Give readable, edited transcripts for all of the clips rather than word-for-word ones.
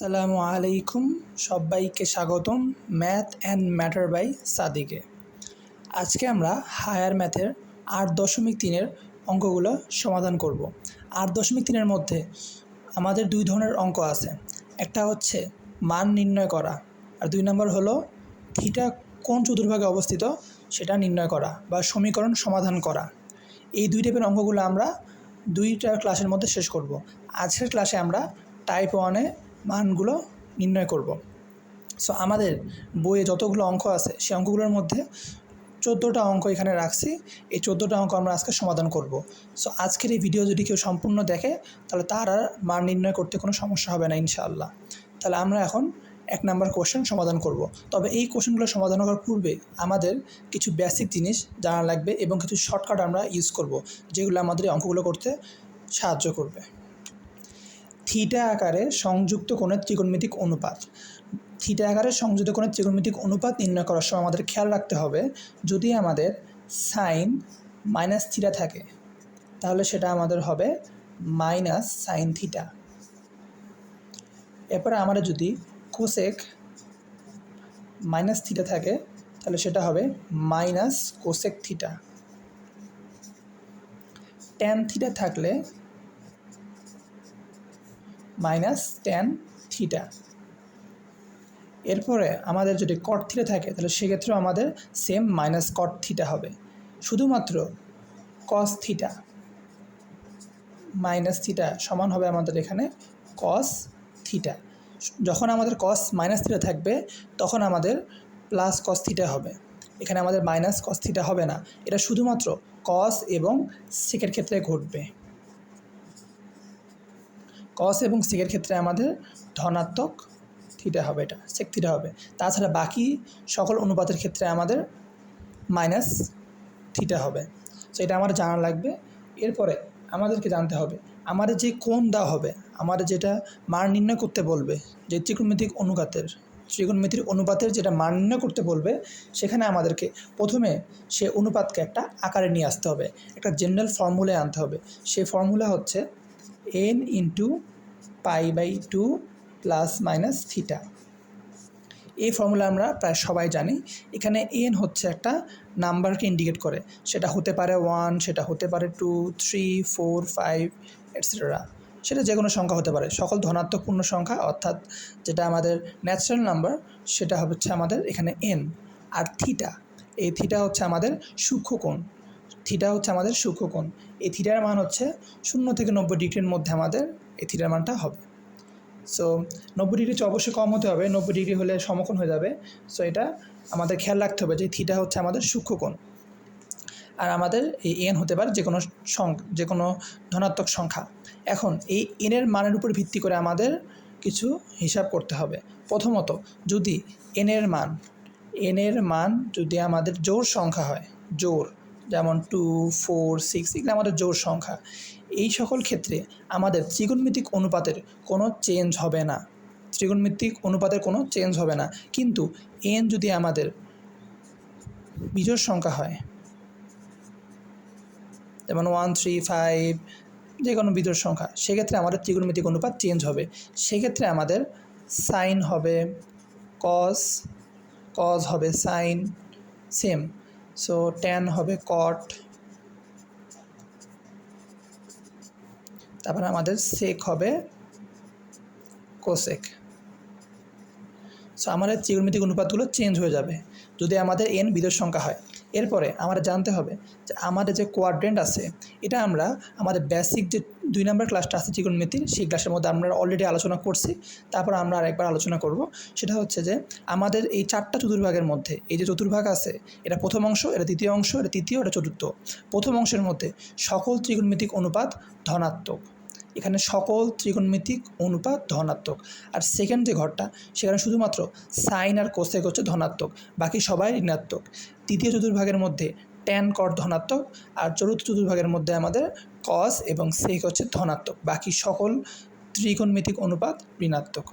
সালামু আলাইকুম, সবাইকে স্বাগতম ম্যাথ অ্যান্ড ম্যাটার বাই সাদিকে। আজকে আমরা হায়ার ম্যাথের 8.3-এর অঙ্কগুলো সমাধান করব। 8.3-এর মধ্যে আমাদের দুই ধরনের অঙ্ক আছে। একটা হচ্ছে মান নির্ণয় করা, আর 2 নম্বর হলো থিটা কোন চতুর্ভাগে অবস্থিত সেটা নির্ণয় করা বা সমীকরণ সমাধান করা। এই দুই টাইপের অঙ্কগুলো আমরা দুইটা ক্লাসের মধ্যে শেষ করব। আজকের ক্লাসে আমরা টাইপ 1-এ মানগুলো নির্ণয় করব। সো আমাদের বইয়ে যতগুলো অঙ্ক আছে সেই অঙ্কগুলোর মধ্যে 14টা অঙ্ক এখানে রাখছি। এই 14টা অঙ্ক আমরা আজকে সমাধান করব। সো আজকের এই ভিডিও যদি কেউ সম্পূর্ণ দেখে তাহলে তার আর মান নির্ণয় করতে কোনো সমস্যা হবে না ইনশাআল্লাহ। তাহলে আমরা এখন 1 নাম্বার কোশ্চেন সমাধান করব। তবে এই কোশ্চেনগুলো সমাধান করার পূর্বে আমাদের কিছু বেসিক জিনিস জানা লাগবে এবং কিছু শর্টকাট আমরা ইউজ করব, যেগুলো আমাদের এই অঙ্কগুলো করতে সাহায্য করবে। থিটা আকারে সংযুক্ত কোণের ত্রিকোণমিতিক অনুপাত। থিটা আকারে সংযুক্ত কোণের ত্রিকোণমিতিক অনুপাত নির্ণয় করার সময় আমাদের খেয়াল রাখতে হবে, যদি আমাদের সাইন মাইনাস থিটা থাকে তাহলে সেটা আমাদের হবে মাইনাস সাইন থিটা। এরপরে আমাদের যদি কোসেক মাইনাস থিটা থাকে তাহলে সেটা হবে minus cosec theta. Tan theta থাকলে মাইনাস ট্যান থিটা। এরপরে আমাদের যদি কট থিটা থাকে তাহলে সেক্ষেত্রেও আমাদের সেম মাইনাস কট থিটা হবে। শুধুমাত্র কস থিটা মাইনাস থিটা সমান হবে আমাদের এখানে কস থিটা। যখন আমাদের কস মাইনাস থিটা থাকবে তখন আমাদের প্লাস কস থিটা হবে। এখানে আমাদের মাইনাস কস থিটা হবে না। এটা শুধুমাত্র কস এবং সেকের ক্ষেত্রে ঘটবে। কস এবং সেকের ক্ষেত্রে আমাদের ধনাত্মক থিটা হবে, এটা সেক থিটা হবে। তাছাড়া বাকি সকল অনুপাতের ক্ষেত্রে আমাদের মাইনাস থিটা হবে। সো এটা আমার জানা লাগবে। এরপরে আমাদেরকে জানতে হবে আমাদের যে কোণ দেওয়া হবে, আমাদের যেটা মান নির্ণয় করতে বলবে, যে ত্রিকোণমিতির অনুপাতের যেটা মান নির্ণয় করতে বলবে, সেখানে আমাদেরকে প্রথমে সে অনুপাতকে একটা আকারে নিয়ে আসতে হবে, একটা জেনারেল ফর্মুলায় আনতে হবে। সেই ফর্মুলা হচ্ছে n into π/2 plus minus theta. এই ফর্মুলা আমরা প্রায় সবাই জানি। এখানে n হচ্ছে একটা নাম্বারকে ইন্ডিকেট করে, সেটা হতে পারে 1, সেটা হতে পারে 2, 3, 4, 5 এটসেট্রা। সেটা যে কোনো সংখ্যা হতে পারে। সকল ধনাত্মক পূর্ণ সংখ্যা অর্থাৎ যেটা আমাদের ন্যাচারাল নাম্বার সেটা হচ্ছে আমাদের এখানে n। আর থিটা, এই থিটা হচ্ছে আমাদের সূক্ষ্মকোণ। এই থিটার মান হচ্ছে 0 থেকে 90 ডিগ্রির মধ্যে আমাদের এই থিটার মানটা হবে। সো 90 ডিগ্রি অবশ্যই কম হতে হবে, 90 ডিগ্রি হলে সমকোণ হয়ে যাবে। সো এটা আমাদের খেয়াল রাখতে হবে যে থিটা হচ্ছে আমাদের সূক্ষ্মকোণ। আর আমাদের এই এন হতে পারে যে কোনো ধনাত্মক সংখ্যা। এখন এই এনের মানের উপর ভিত্তি করে আমাদের কিছু হিসাব করতে হবে। প্রথমত, যদি এনের মান যদি আমাদের জোড় সংখ্যা হয়, যেমন 2, 4, 6 এগুলো আমাদের জোড় সংখ্যা, এই সকল ক্ষেত্রে আমাদের ত্রিকোণমিতিক অনুপাতের কোনো চেঞ্জ হবে না। কিন্তু এন যদি আমাদের বিজোড় সংখ্যা হয়, যেমন 1, 3, 5 যে কোনো বিজোড় সংখ্যা, সেক্ষেত্রে আমাদের ত্রিকোণমিতিক অনুপাত চেঞ্জ হবে। সেক্ষেত্রে আমাদের সাইন হবে কস হবে সাইন সেম। সো ট্যান হবে কট, তারপরে আমাদের সেক হবে কোসেক। সো আমাদের ত্রিকোণমিতিক অনুপাতগুলো চেঞ্জ হয়ে যাবে যদি আমাদের এন বিজোড় সংখ্যা হয়। এরপরে আমরা জানতে হবে যে আমাদের যে কোয়াড্রেন্ট আছে, এটা আমরা আমাদের বেসিক যে 2 নম্বর ক্লাসটা আছে ত্রিকোণমিতির, সেই ক্লাসের মধ্যে আমরা অলরেডি আলোচনা করছি। তারপর আমরা আরেকবার আলোচনা করব। সেটা হচ্ছে যে আমাদের এই 4টা চতুর্ভাগের মধ্যে এই যে চতুর্ভাগ আছে, এটা প্রথম অংশ, এটা দ্বিতীয় অংশ, এটা তৃতীয়, এটা চতুর্থ। প্রথম অংশের মধ্যে সকল ত্রিকোণমিতিক অনুপাত ধনাত্মক, এখানে সকল ত্রিকোণমিতিক অনুপাত ধনাত্মক। আর সেকেন্ড যে ঘরটা, সেখানে শুধুমাত্র সাইন আর কোসেক হচ্ছে ধনাত্মক, বাকি সবাই ঋণাত্মক। তৃতীয় চতুর্ভাগের মধ্যে ট্যান কট ধনাত্মক, আর চতুর্থ চতুর্ভাগের মধ্যে আমাদের কস এবং সেক হচ্ছে ধনাত্মক, বাকি সকল ত্রিকোণমিতিক অনুপাত ঋণাত্মক।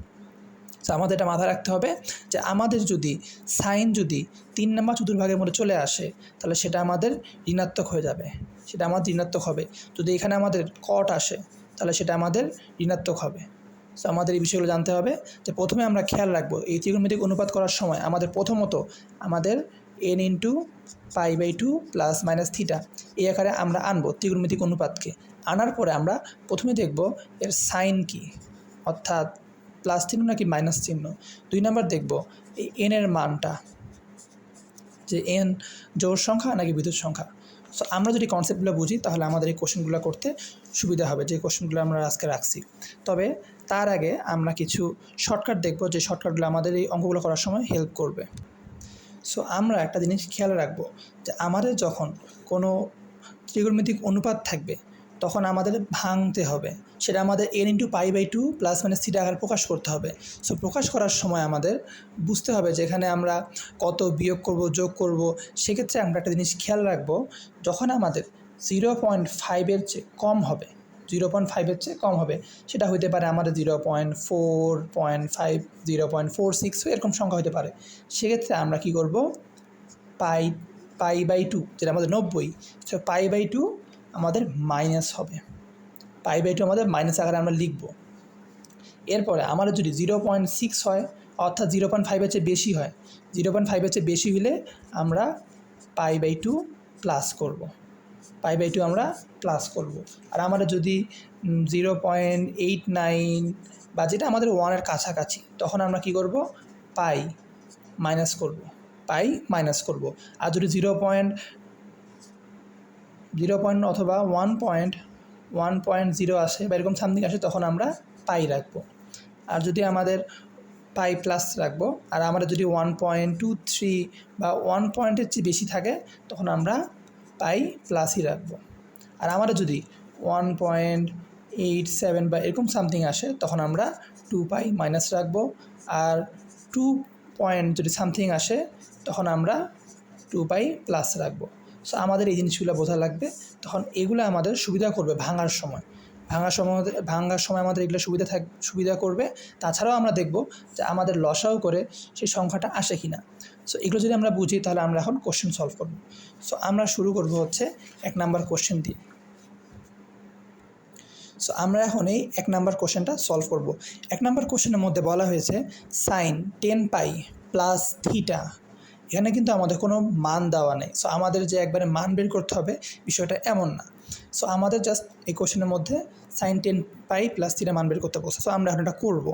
তো আমাদের এটা মাথায় রাখতে হবে যে আমাদের যদি সাইন যদি 3 নম্বর চতুর্ভাগের মধ্যে চলে আসে তাহলে সেটা আমাদের ঋণাত্মক হয়ে যাবে, সেটা আমাদের ঋণাত্মক হবে। যদি এখানে আমাদের কট আসে তাহলে সেটা আমাদের ঋণাত্মক হবে। সো আমাদের এই বিষয়গুলো জানতে হবে যে প্রথমে আমরা খেয়াল রাখবো এই ত্রিকোণমিতিক অনুপাত করার সময় আমাদের প্রথমত আমাদের n into pi by two plus minus theta এই আকারে আমরা আনবো ত্রিকোণমিতিক অনুপাতকে। আনার পরে আমরা প্রথমে দেখব এর সাইন কি, অর্থাৎ প্লাস চিহ্ন নাকি মাইনাস চিহ্ন। 2 নাম্বার দেখব এই n এর মানটা, যে n জোড় সংখ্যা নাকি বিজোড় সংখ্যা। সো আমরা যদি কনসেপ্টগুলো বুঝি তাহলে আমাদের এই কোশ্চেনগুলো করতে সুবিধা হবে, যে কোশ্চেনগুলো আমরা আজকে রাখছি। তবে তার আগে আমরা কিছু শর্টকাট দেখব, যে শর্টকাটগুলো আমাদের এই অঙ্কগুলো করার সময় হেল্প করবে। সো আমরা একটা জিনিস খেয়াল রাখবো যে আমাদের যখন কোনো ত্রিকোণমিতিক অনুপাত থাকবে তখন আমাদের ভাঙতে হবে, সেটা আমাদের n into pi by two plus minus theta আকারে প্রকাশ করতে হবে। সো প্রকাশ করার সময় আমাদের বুঝতে হবে যে এখানে আমরা কত বিয়োগ করব, যোগ করব। সেক্ষেত্রে আমরা একটা জিনিস খেয়াল রাখবো, যখন আমাদের 0.5-এর চেয়ে কম হবে, 0.5-এর চেয়ে কম হবে, সেটা হতে পারে আমাদের 0.4.5, 0.46 এরকম সংখ্যা হতে পারে। সেক্ষেত্রে আমরা কি করব, পাই বাই টু যেটা আমাদের 90, সো পাই বাই টু আমাদের মাইনাস হবে, পাই বাই টু আমাদের মাইনাস আকারে আমরা লিখব। এরপরে আমাদের যদি 0.6 হয়, অর্থাৎ 0.5-এর চেয়ে বেশি হয়, 0.5-এর চেয়ে বেশি হলে আমরা পাই বাই টু প্লাস করব, পাই বাই টু আমরা প্লাস করব। আর আমাদের যদি 0.89 বা যেটা আমাদের 1-এর কাছাকাছি, তখন আমরা কি করব, পাই মাইনাস করব, পাই মাইনাস করব। আর যদি 0 অথবা 1.0 আসে বা এরকম সামথিং আসে, তখন আমরা পাই রাখবো। আর যদি আমাদের পাই প্লাস রাখবো। আর আমাদের যদি 1.23 বা 1 পয়েন্টের চেয়ে বেশি থাকে, তখন আমরা পাই প্লাসই রাখবো। আর আমাদের যদি 1.87 বা এরকম সামথিং আসে, তখন আমরা 2 পাই মাইনাস রাখবো। আর 2 পয়েন্ট যদি সামথিং আসে, তখন আমরা 2 পাই প্লাস রাখবো। সো আমাদের এই জিনিসগুলো বোঝা লাগবে, তখন এগুলো আমাদের সুবিধা করবে ভাঙার সময় আমাদের এগুলো সুবিধা করবে। তাছাড়াও আমরা দেখব যে আমাদের লসাও করে সেই সংখ্যাটা আসে কি না। সো এগুলো যদি আমরা বুঝি তাহলে আমরা এখন কোশ্চেন সলভ করব। সো আমরা শুরু করব হচ্ছে 1 নাম্বার কোশ্চেন দিয়ে। সো আমরা এখন এই 1 নাম্বার কোশ্চেনটা সলভ করব। 1 নাম্বার কোশ্চেনের মধ্যে বলা হয়েছে সাইন 10 পাই প্লাস থিটা। এখানে কিন্তু আমাদের কোনো মান দেওয়া নেই। সো আমাদের যে একবারে মান বের করতে হবে বিষয়টা এমন না। সো আমাদের জাস্ট এই কোশ্চেনের মধ্যে সাইন 10 পাই প্লাস থিটা মান বের করতে বলছে। সো আমরা এখন এটা করবো।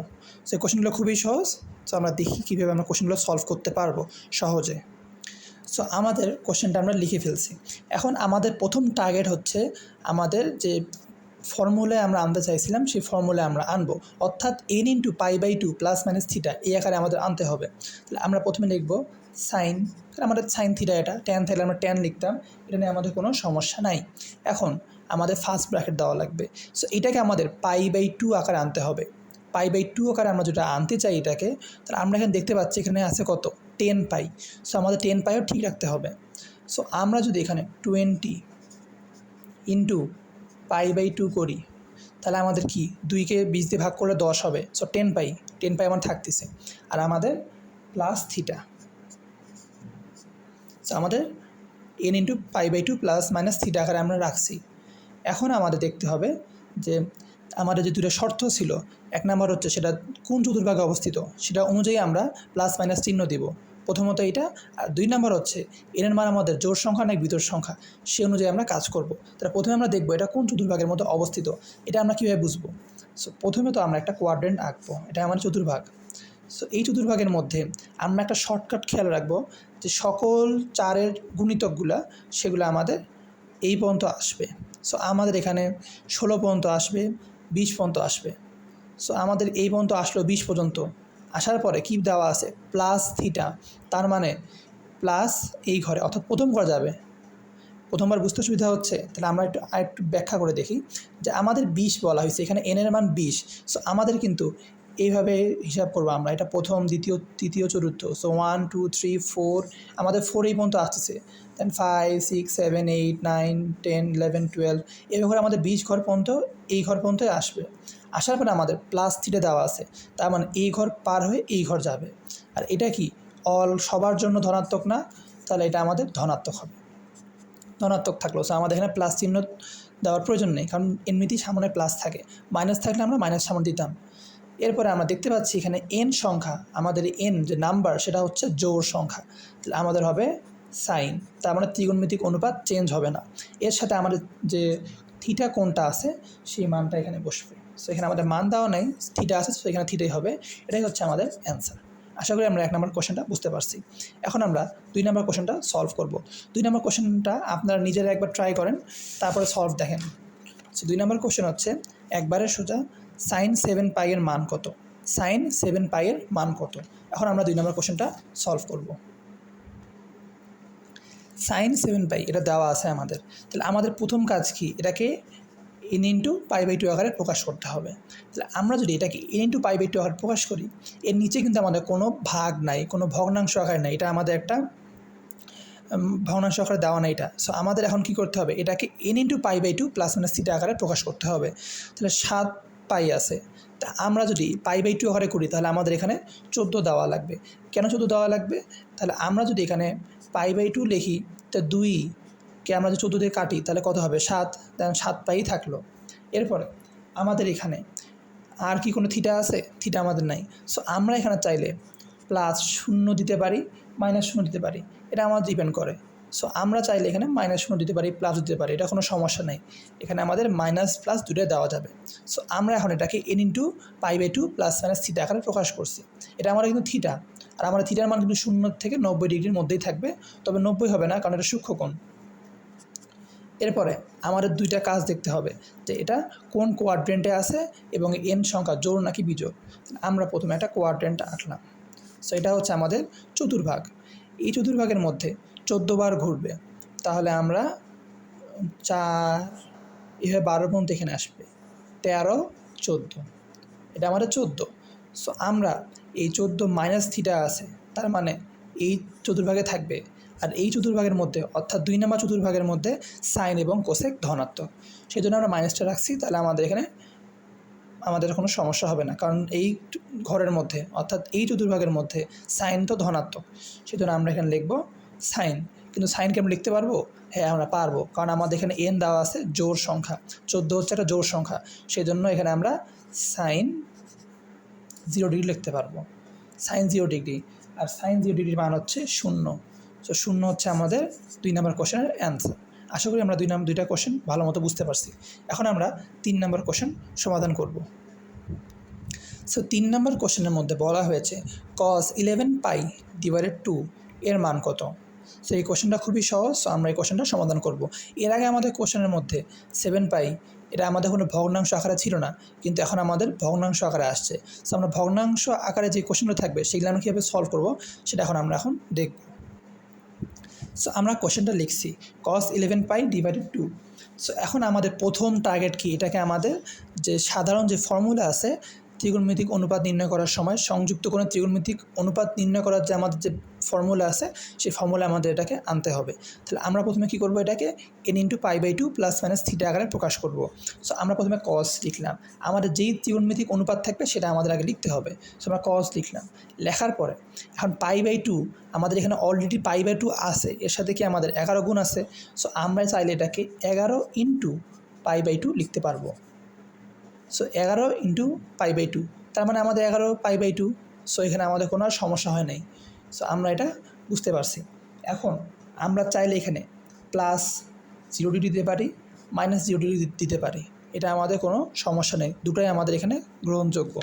সো এই কোশ্চেনগুলো খুবই সহজ। সো আমরা দেখি কীভাবে আমরা কোশ্চেনগুলো সলভ করতে পারবো সহজে। সো আমাদের কোশ্চেনটা আমরা লিখে ফেলছি। এখন আমাদের প্রথম টার্গেট হচ্ছে আমাদের যে ফর্মুলায় আমরা আনতে চাইছিলাম সেই ফর্মুলায় আমরা আনবো, অর্থাৎ n into pi by two plus minus theta এই আকারে আমাদের আনতে হবে। তাহলে আমরা প্রথমে লিখবো সাইন, তাহলে আমাদের সাইন থিটা, এটা ট্যান থাকলে আমরা ট্যান লিখতাম, এটা নিয়ে আমাদের কোনো সমস্যা নাই। এখন আমাদের ফার্স্ট ব্র্যাকেট দেওয়া লাগবে। সো এটাকে আমাদের পাই বাই টু আকারে আনতে হবে। পাই বাই টু আকারে আমরা যেটা আনতে চাই এটাকে, তাহলে আমরা এখানে দেখতে পাচ্ছি এখানে আছে কত, 10 পাই। সো আমাদের 10 পাইও ঠিক রাখতে হবে। সো আমরা যদি এখানে 20 ইন্টু পাই বাই টু করি, তাহলে আমাদের কি 2কে 20 দিয়ে ভাগ করলে 10 হবে। সো 10 পাই আমার থাকতেছে। আর আমাদের প্লাস থিটা, সো আমাদের n into pi by two plus minus theta আকারে আমরা রাখছি। এখন আমাদের দেখতে হবে যে আমাদের যে 2টা শর্ত ছিল, 1 নাম্বার হচ্ছে সেটা কোন চতুর্ভাগে অবস্থিত, সেটা অনুযায়ী আমরা প্লাস মাইনাস চিহ্ন দিব প্রথমত এইটা। আর 2 নাম্বার হচ্ছে n এর মান আমাদের জোড় সংখ্যা নাকি বিজোড় সংখ্যা, সে অনুযায়ী আমরা কাজ করব। তাহলে প্রথমে আমরা দেখব এটা কোন চতুর্ভাগের মধ্যে অবস্থিত, এটা আমরা কীভাবে বুঝবো। সো প্রথমে তো আমরা একটা কোয়াড্রেন্ট আঁকবো, এটা আমাদের চতুর্ভাগ। সো এই চতুর্ভাগের মধ্যে আমরা একটা শর্টকাট খেয়াল রাখবো যে সকল 4-এর গুণিতকগুলা সেগুলো আমাদের এই পর্যন্ত আসবে। সো আমাদের এখানে 16 পর্যন্ত আসবে, 20 পর্যন্ত আসবে। সো আমাদের এই পর্যন্ত আসলো 20 পর্যন্ত, আসার পরে কী দেওয়া আছে, প্লাস থিটা। তার মানে প্লাস এই ঘরে, অর্থাৎ প্রথম ঘর যাবে। প্রথমবার বুঝতে সুবিধা হচ্ছে, তাহলে আমরা একটু ব্যাখ্যা করে দেখি যে আমাদের 20 বলা হয়েছে, এখানে n এর মান 20। সো আমাদের কিন্তু এইভাবে হিসাব করবো আমরা, এটা প্রথম, দ্বিতীয়, তৃতীয়, চতুর্থ। সো 1 2 3 4, আমাদের 4 এই পর্যন্ত আসতেছে, দেন 5 6 7 8 9 10 11 12, এভাবে করে আমাদের 20 ঘর পর্যন্ত এই ঘর পর্যন্তই আসবে। আসার পরে আমাদের প্লাস থিটা দেওয়া আছে, তার মানে এই ঘর পার হয়ে এই ঘর যাবে। আর এটা কি সবার জন্য ধনাত্মক না, তাহলে এটা আমাদের ধনাত্মক হবে। ধনাত্মক থাকলো, সো আমাদের এখানে প্লাস চিহ্ন দেওয়ার প্রয়োজন নেই, কারণ এমনিতেই সামনে প্লাস থাকে। মাইনাস থাকলে আমরা মাইনাস সামনে দিতাম। এরপরে আমরা দেখতে পাচ্ছি এখানে এন সংখ্যা, আমাদের এন যে নাম্বার সেটা হচ্ছে জোড় সংখ্যা, তাহলে আমাদের হবে সাইন, তার মানে ত্রিগুণমিতিক অনুপাত চেঞ্জ হবে না। এর সাথে আমাদের যে থিটা কোণটা আছে সেই মানটা এখানে বসবে। সো এখানে আমাদের মান দেওয়া নেই, থিটা আছে, সো এখানে থিটাই হবে। এটাই হচ্ছে আমাদের অ্যান্সার। আশা করি আমরা 1 নম্বর কোশ্চেনটা বুঝতে পারছি। এখন আমরা 2 নম্বর কোশ্চেনটা সলভ করব। 2 নম্বর কোশ্চেনটা আপনারা নিজেরা একবার ট্রাই করেন, তারপরে সলভ দেখেন। সো 2 নম্বর কোশ্চেন হচ্ছে একবারে সোজা সাইন 7 পাই এর মান কত, সাইন 7 পাই এর মান কত। এখন আমরা 2 নম্বর কোশ্চেনটা সলভ করব। সাইন 7 পাই এটা দেওয়া আছে আমাদের, তাহলে আমাদের প্রথম কাজ কি, এটাকে এন ইন্টু পাই/2 আকারে প্রকাশ করতে হবে। তাহলে আমরা যদি এটাকে এন ইন্টু পাই/2 আকারে প্রকাশ করি, এর নিচে কিন্তু আমাদের কোনো ভাগ নাই, কোনো ভগ্নাংশ আকারে নাই, এটা আমাদের একটা ভগ্নাংশ আকারে দেওয়া নাই এটা। সো আমাদের এখন কি করতে হবে, এটাকে এন ইন্টু পাই/2 প্লাস মাইনাস থিটা আকারে প্রকাশ করতে হবে। তাহলে 7 পাই আছে, তা আমরা যদি পাই/2 আকারে করি তাহলে আমাদের এখানে 14 দেওয়া লাগবে। কেন 14 দেওয়া লাগবে, তাহলে আমরা যদি এখানে পাই/2 লিখি, তা 2কে আমরা যদি 14 দিয়ে কাটি তাহলে কত হবে, 7, দেন 7 পাই থাকলো। এরপরে আমাদের এখানে আর কি কোনো থিটা আছে, থিটা আমাদের নাই। সো আমরা এখানে চাইলে +0 দিতে পারি, -0 দিতে পারি, এটা আমার ডিপেন্ড করে। সো আমরা চাইলে এখানে -0 দিতে পারি, প্লাস দিতে পারি, এটা কোনো সমস্যা নেই। এখানে আমাদের মাইনাস প্লাস দুটোই দেওয়া যাবে। সো আমরা এখন এটাকে এন ইন্টু পাই/2 প্লাস মাইনাস থিটা আকারে প্রকাশ করছি। এটা আমরা কিন্তু থিটা, আর আমাদের থিটার মান কিন্তু 0 থেকে 90 ডিগ্রির মধ্যেই থাকবে, তবে 90 হবে না, কারণ এটা সূক্ষ্মকোণ। এরপরে আমাদের 2টা কাজ দেখতে হবে যে এটা কোন কোয়াড্রেন্টে আছে এবং এন সংখ্যা জোড় নাকি বিজোড়। আমরা প্রথমে একটা কোয়াড্রেন্ট আঁকলাম। সো এটা হচ্ছে আমাদের চতুর্ভাগ। এই চতুর্ভাগের মধ্যে 14 বার ঘুরবে, তাহলে আমরা 4 এভাবে 12 পর্যন্ত এখানে আসবে, 13, 14, এটা আমাদের 14। সো আমরা এই 14 মাইনাস থিটা আছে, তার মানে এই চতুর্ভাগে থাকবে, আর এই চতুর্ভাগের মধ্যে অর্থাৎ 2 নম্বর চতুর্ভাগের মধ্যে সাইন এবং কোসেক ধনাত্মক, সেই জন্য আমরা মাইনাসটা রাখছি। তাহলে আমাদের এখানে আমাদের কোনো সমস্যা হবে না, কারণ এই ঘরের মধ্যে অর্থাৎ এই চতুর্ভাগের মধ্যে সাইন তো ধনাত্মক, সেই জন্য আমরা এখানে লিখব সাইন। কিন্তু সাইনকে আমরা লিখতে পারবো, হ্যাঁ আমরা পারবো, কারণ আমাদের এখানে এন দেওয়া আছে জোড় সংখ্যা, 14 হচ্ছে একটা জোড় সংখ্যা, সেই জন্য এখানে আমরা সাইন 0 ডিগ্রি লিখতে পারবো, সাইন 0 ডিগ্রি। আর সাইন 0 ডিগ্রির মান হচ্ছে 0। সো 0 হচ্ছে আমাদের 2 নম্বর কোশ্চেনের অ্যান্সার। আশা করি আমরা 2টা কোশ্চেন ভালো মতো বুঝতে পারছি। এখন আমরা 3 নম্বর কোশ্চেন সমাধান করব। সো 3 নম্বর কোশ্চেনের মধ্যে বলা হয়েছে cos 11 পাই ডিভাইডেড 2 এর মান কত। সো এই কোশ্চেনটা খুবই সহজ, সো আমরা এই কোশ্চেনটা সমাধান করব। এর আগে আমাদের কোশ্চেনের মধ্যে 7 পাই এটা আমাদের কোনো ভগ্নাংশ আকারে ছিল না, কিন্তু এখন আমাদের ভগ্নাংশ আকারে আসছে। সো আমরা ভগ্নাংশ আকারে যে কোশ্চেনগুলো থাকবে সেগুলো আমরা কীভাবে সলভ করব সেটা এখন দেখব। সো আমরা কোশ্চেনটা লিখছি cos 11 পাই ডিভাইডেড 2। সো এখন আমাদের প্রথম টার্গেট কি, এটাকে আমাদের যে সাধারণ যে ফর্মুলা আছে ত্রিগুণমিতিক অনুপাত নির্ণয় করার সময়, সংযুক্ত কোণের ত্রিগুণমিতিক অনুপাত নির্ণয় করার যে আমাদের যে ফর্মুলা আছে সেই ফর্মুলা আমাদের এটাকে আনতে হবে। তাহলে আমরা প্রথমে কী করব, এটাকে এন ইন্টু পাই/2 প্লাস মাইনাস থিটা আকারে প্রকাশ করব। সো আমরা প্রথমে cos লিখলাম, আমাদের যেই ত্রিগুণমিতিক অনুপাত থাকবে সেটা আমাদের আগে লিখতে হবে। সো আমরা cos লিখলাম, লেখার পরে এখন পাই/2 আমাদের এখানে অলরেডি পাই/2 আছে, এর সাথে কি আমাদের 11 গুণ আছে। সো আমরা চাইলে এটাকে 11 ইন্টু পাই/2 লিখতে পারবো। সো 11 ইন্টু পাই/2, তার মানে আমাদের 11 পাই/2। সো এখানে আমাদের কোনো আর সমস্যা হয় নাই। সো আমরা এটা বুঝতে পারছি। এখন আমরা চাইলে এখানে +0 ডিগ্রি দিতে পারি, -0 ডিগ্রি দিতে পারি, এটা আমাদের কোনো সমস্যা নেই, দুটোই আমাদের এখানে গ্রহণযোগ্য।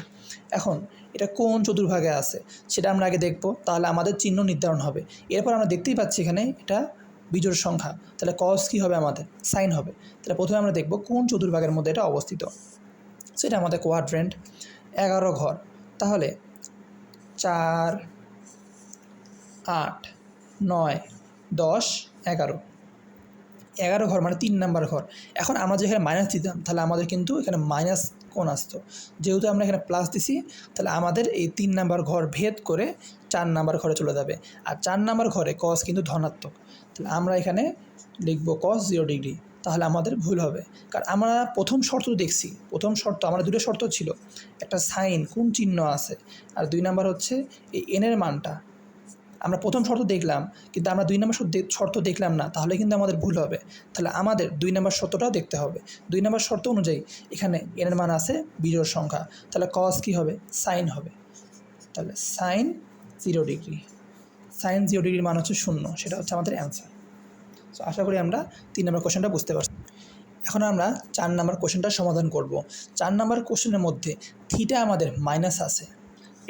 এখন এটা কোন চতুর্ভাগে আছে সেটা আমরা আগে দেখব, তাহলে আমাদের চিহ্ন নির্ধারণ হবে। এরপর আমরা দেখতেই পাচ্ছি এখানে এটা বিজোড় সংখ্যা, তাহলে cos কী হবে, আমাদের সাইন হবে। তাহলে প্রথমে আমরা দেখব কোন চতুর্ভাগের মধ্যে এটা অবস্থিত। সেটা আমাদের কোয়াড্রেন্ট 11 ঘর, তাহলে 4, 8, 9, 10, 11 ঘর মানে 3 নাম্বার ঘর। এখন আমরা যেখানে মাইনাস দিতাম তাহলে আমাদের কিন্তু এখানে মাইনাস কোণ আসতো, যেহেতু আমরা এখানে প্লাস দিছি তাহলে আমাদের এই 3 নাম্বার ঘর ভেদ করে 4 নাম্বার ঘরে চলে যাবে, আর 4 নাম্বার ঘরে cos কিন্তু ধনাত্মক। তাহলে আমরা এখানে লিখব cos 0 ডিগ্রি, তাহলে আমাদের ভুল হবে, কারণ আমরা প্রথম শর্ত দেখছি, প্রথম শর্ত আমরা 2টো শর্ত ছিল, একটা সাইন কোন চিহ্ন আছে, আর 2 নাম্বার হচ্ছে এই এনের মানটা আমরা প্রথম শর্ত দেখলাম কিন্তু আমরা 2 নম্বর শর্ত দেখলাম না, তাহলে কিন্তু আমাদের ভুল হবে। তাহলে আমাদের 2 নম্বর শর্তটাও দেখতে হবে। 2 নম্বর শর্ত অনুযায়ী এখানে এর মান আছে বিজোড় সংখ্যা, তাহলে কস কী হবে, সাইন হবে। তাহলে সাইন 0 ডিগ্রি, সাইন 0 ডিগ্রির মান হচ্ছে 0, সেটা হচ্ছে আমাদের অ্যান্সার। সো আশা করি আমরা 3 নম্বর কোশ্চেনটা বুঝতে পারছি। এখন আমরা 4 নম্বর কোশ্চেনটা সমাধান করব। 4 নম্বর কোশ্চেনের মধ্যে থিটা আমাদের মাইনাস আছে,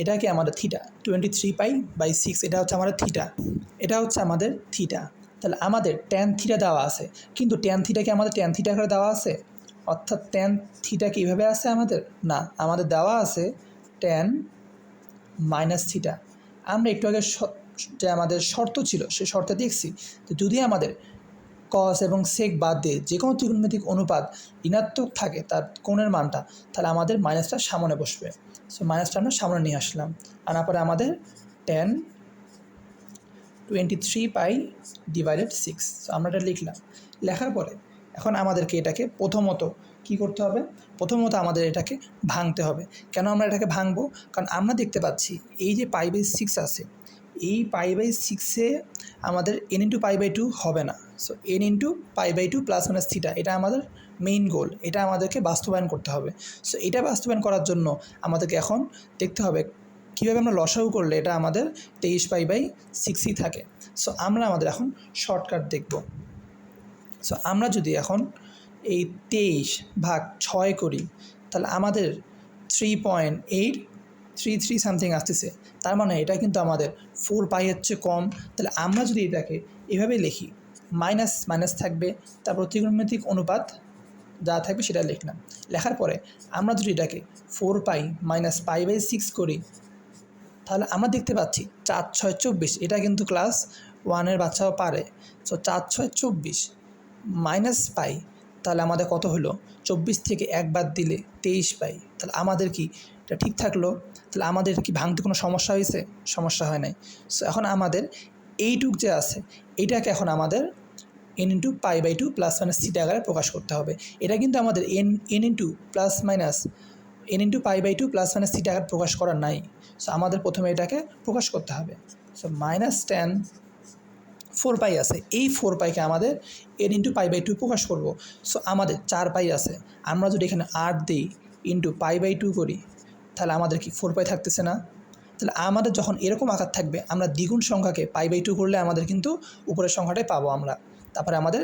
এটা কি আমাদের থিটা 23π/6, এটা হচ্ছে আমাদের থিটা, এটা হচ্ছে আমাদের থিটা। তাহলে আমাদের ট্যান থিটা দেওয়া আছে, কিন্তু ট্যান থিটা কি আমাদের ট্যান থিটা করে দেওয়া আছে, অর্থাৎ ট্যান থিটা কি এইভাবে আছে আমাদের, না, আমাদের দেওয়া আছে ট্যান মাইনাস থিটা। আমরা একটু আগে যে আমাদের শর্ত ছিল সেই শর্তে দেখছি তো যদি আমাদের কস এবং সেক বাদ দিয়ে যে কোনো ত্রিকোণমিতিক অনুপাত ঋণাত্মক থাকে তার কোণের মানটা, তাহলে আমাদের মাইনাসটা সামনে বসবে। সো মাইনাসটা আমরা সামনে নিয়ে আসলাম, আনার পরে আমাদের ট্যান 23π/6, সো আমরা এটা লিখলাম। লেখার পরে এখন আমাদেরকে এটাকে প্রথমত কি করতে হবে, প্রথমত আমাদের এটাকে ভাঙতে হবে। কেন আমরা এটাকে ভাঙবো, কারণ আমরা দেখতে পাচ্ছি এই যে π/6 আছে, এই π/6-এ আমাদের n×π/2 হবে না। সো n×π/2 ± থিটা, এটা আমাদের মেইন গোল, এটা আমাদেরকে বাস্তবায়ন করতে হবে। সো এটা বাস্তবায়ন করার জন্য আমাদেরকে এখন দেখতে হবে কীভাবে আমরা লসাগু করলে এটা আমাদের 23π/6ই থাকে। সো আমরা আমাদের এখন শর্টকাট দেখব। সো আমরা যদি এখন এই 23/6 করি তাহলে আমাদের 3.833 সামথিং আসতেছে, তার মানে এটা কিন্তু আমাদের 4π হচ্ছে কম। তাহলে আমরা যদি এটাকে এভাবে লিখি, মাইনাস মাইনাস থাকবে, তারপর ত্রিকোণমিতিক অনুপাত যা থাকবে সেটা লিখলাম। লেখার পরে আমরা যদি এটাকে 4π - π/6 করি তাহলে আমরা দেখতে পাচ্ছি 4 × 6 = 24, এটা কিন্তু ক্লাস 1-এর বাচ্চাও পারে। সো 4 × 6 = 24 মাইনাস পাই, তাহলে আমাদের কত হলো, 24 থেকে 1 বাদ দিলে 23 পাই। তাহলে আমাদের কি এটা ঠিক থাকলো, তাহলে আমাদের কি ভাঙতে কোনো সমস্যা হয়েছে, সমস্যা হয় নাই। সো এখন আমাদের এইটুক যে আছে এইটাকে এখন আমাদের n×π/2 ± থিটা আকারে প্রকাশ করতে হবে। এটা কিন্তু আমাদের n×π/2 ± থিটা আকারে প্রকাশ করা নাই। সো আমাদের প্রথমে এটাকে প্রকাশ করতে হবে। সো -tan 4π আছে, এই 4πকে আমাদের n×π/2 প্রকাশ করব। সো আমাদের 4π আছে, আমরা যদি এখানে 8 দিই ×π/2 করি তাহলে আমাদের কি 4π থাকতেছে না। তাহলে আমাদের যখন এরকম আকার থাকবে আমরা দ্বিগুণ সংখ্যাকে π/2 করলে আমাদের কিন্তু উপরের সংখ্যাটাই পাবো আমরা। তারপরে আমাদের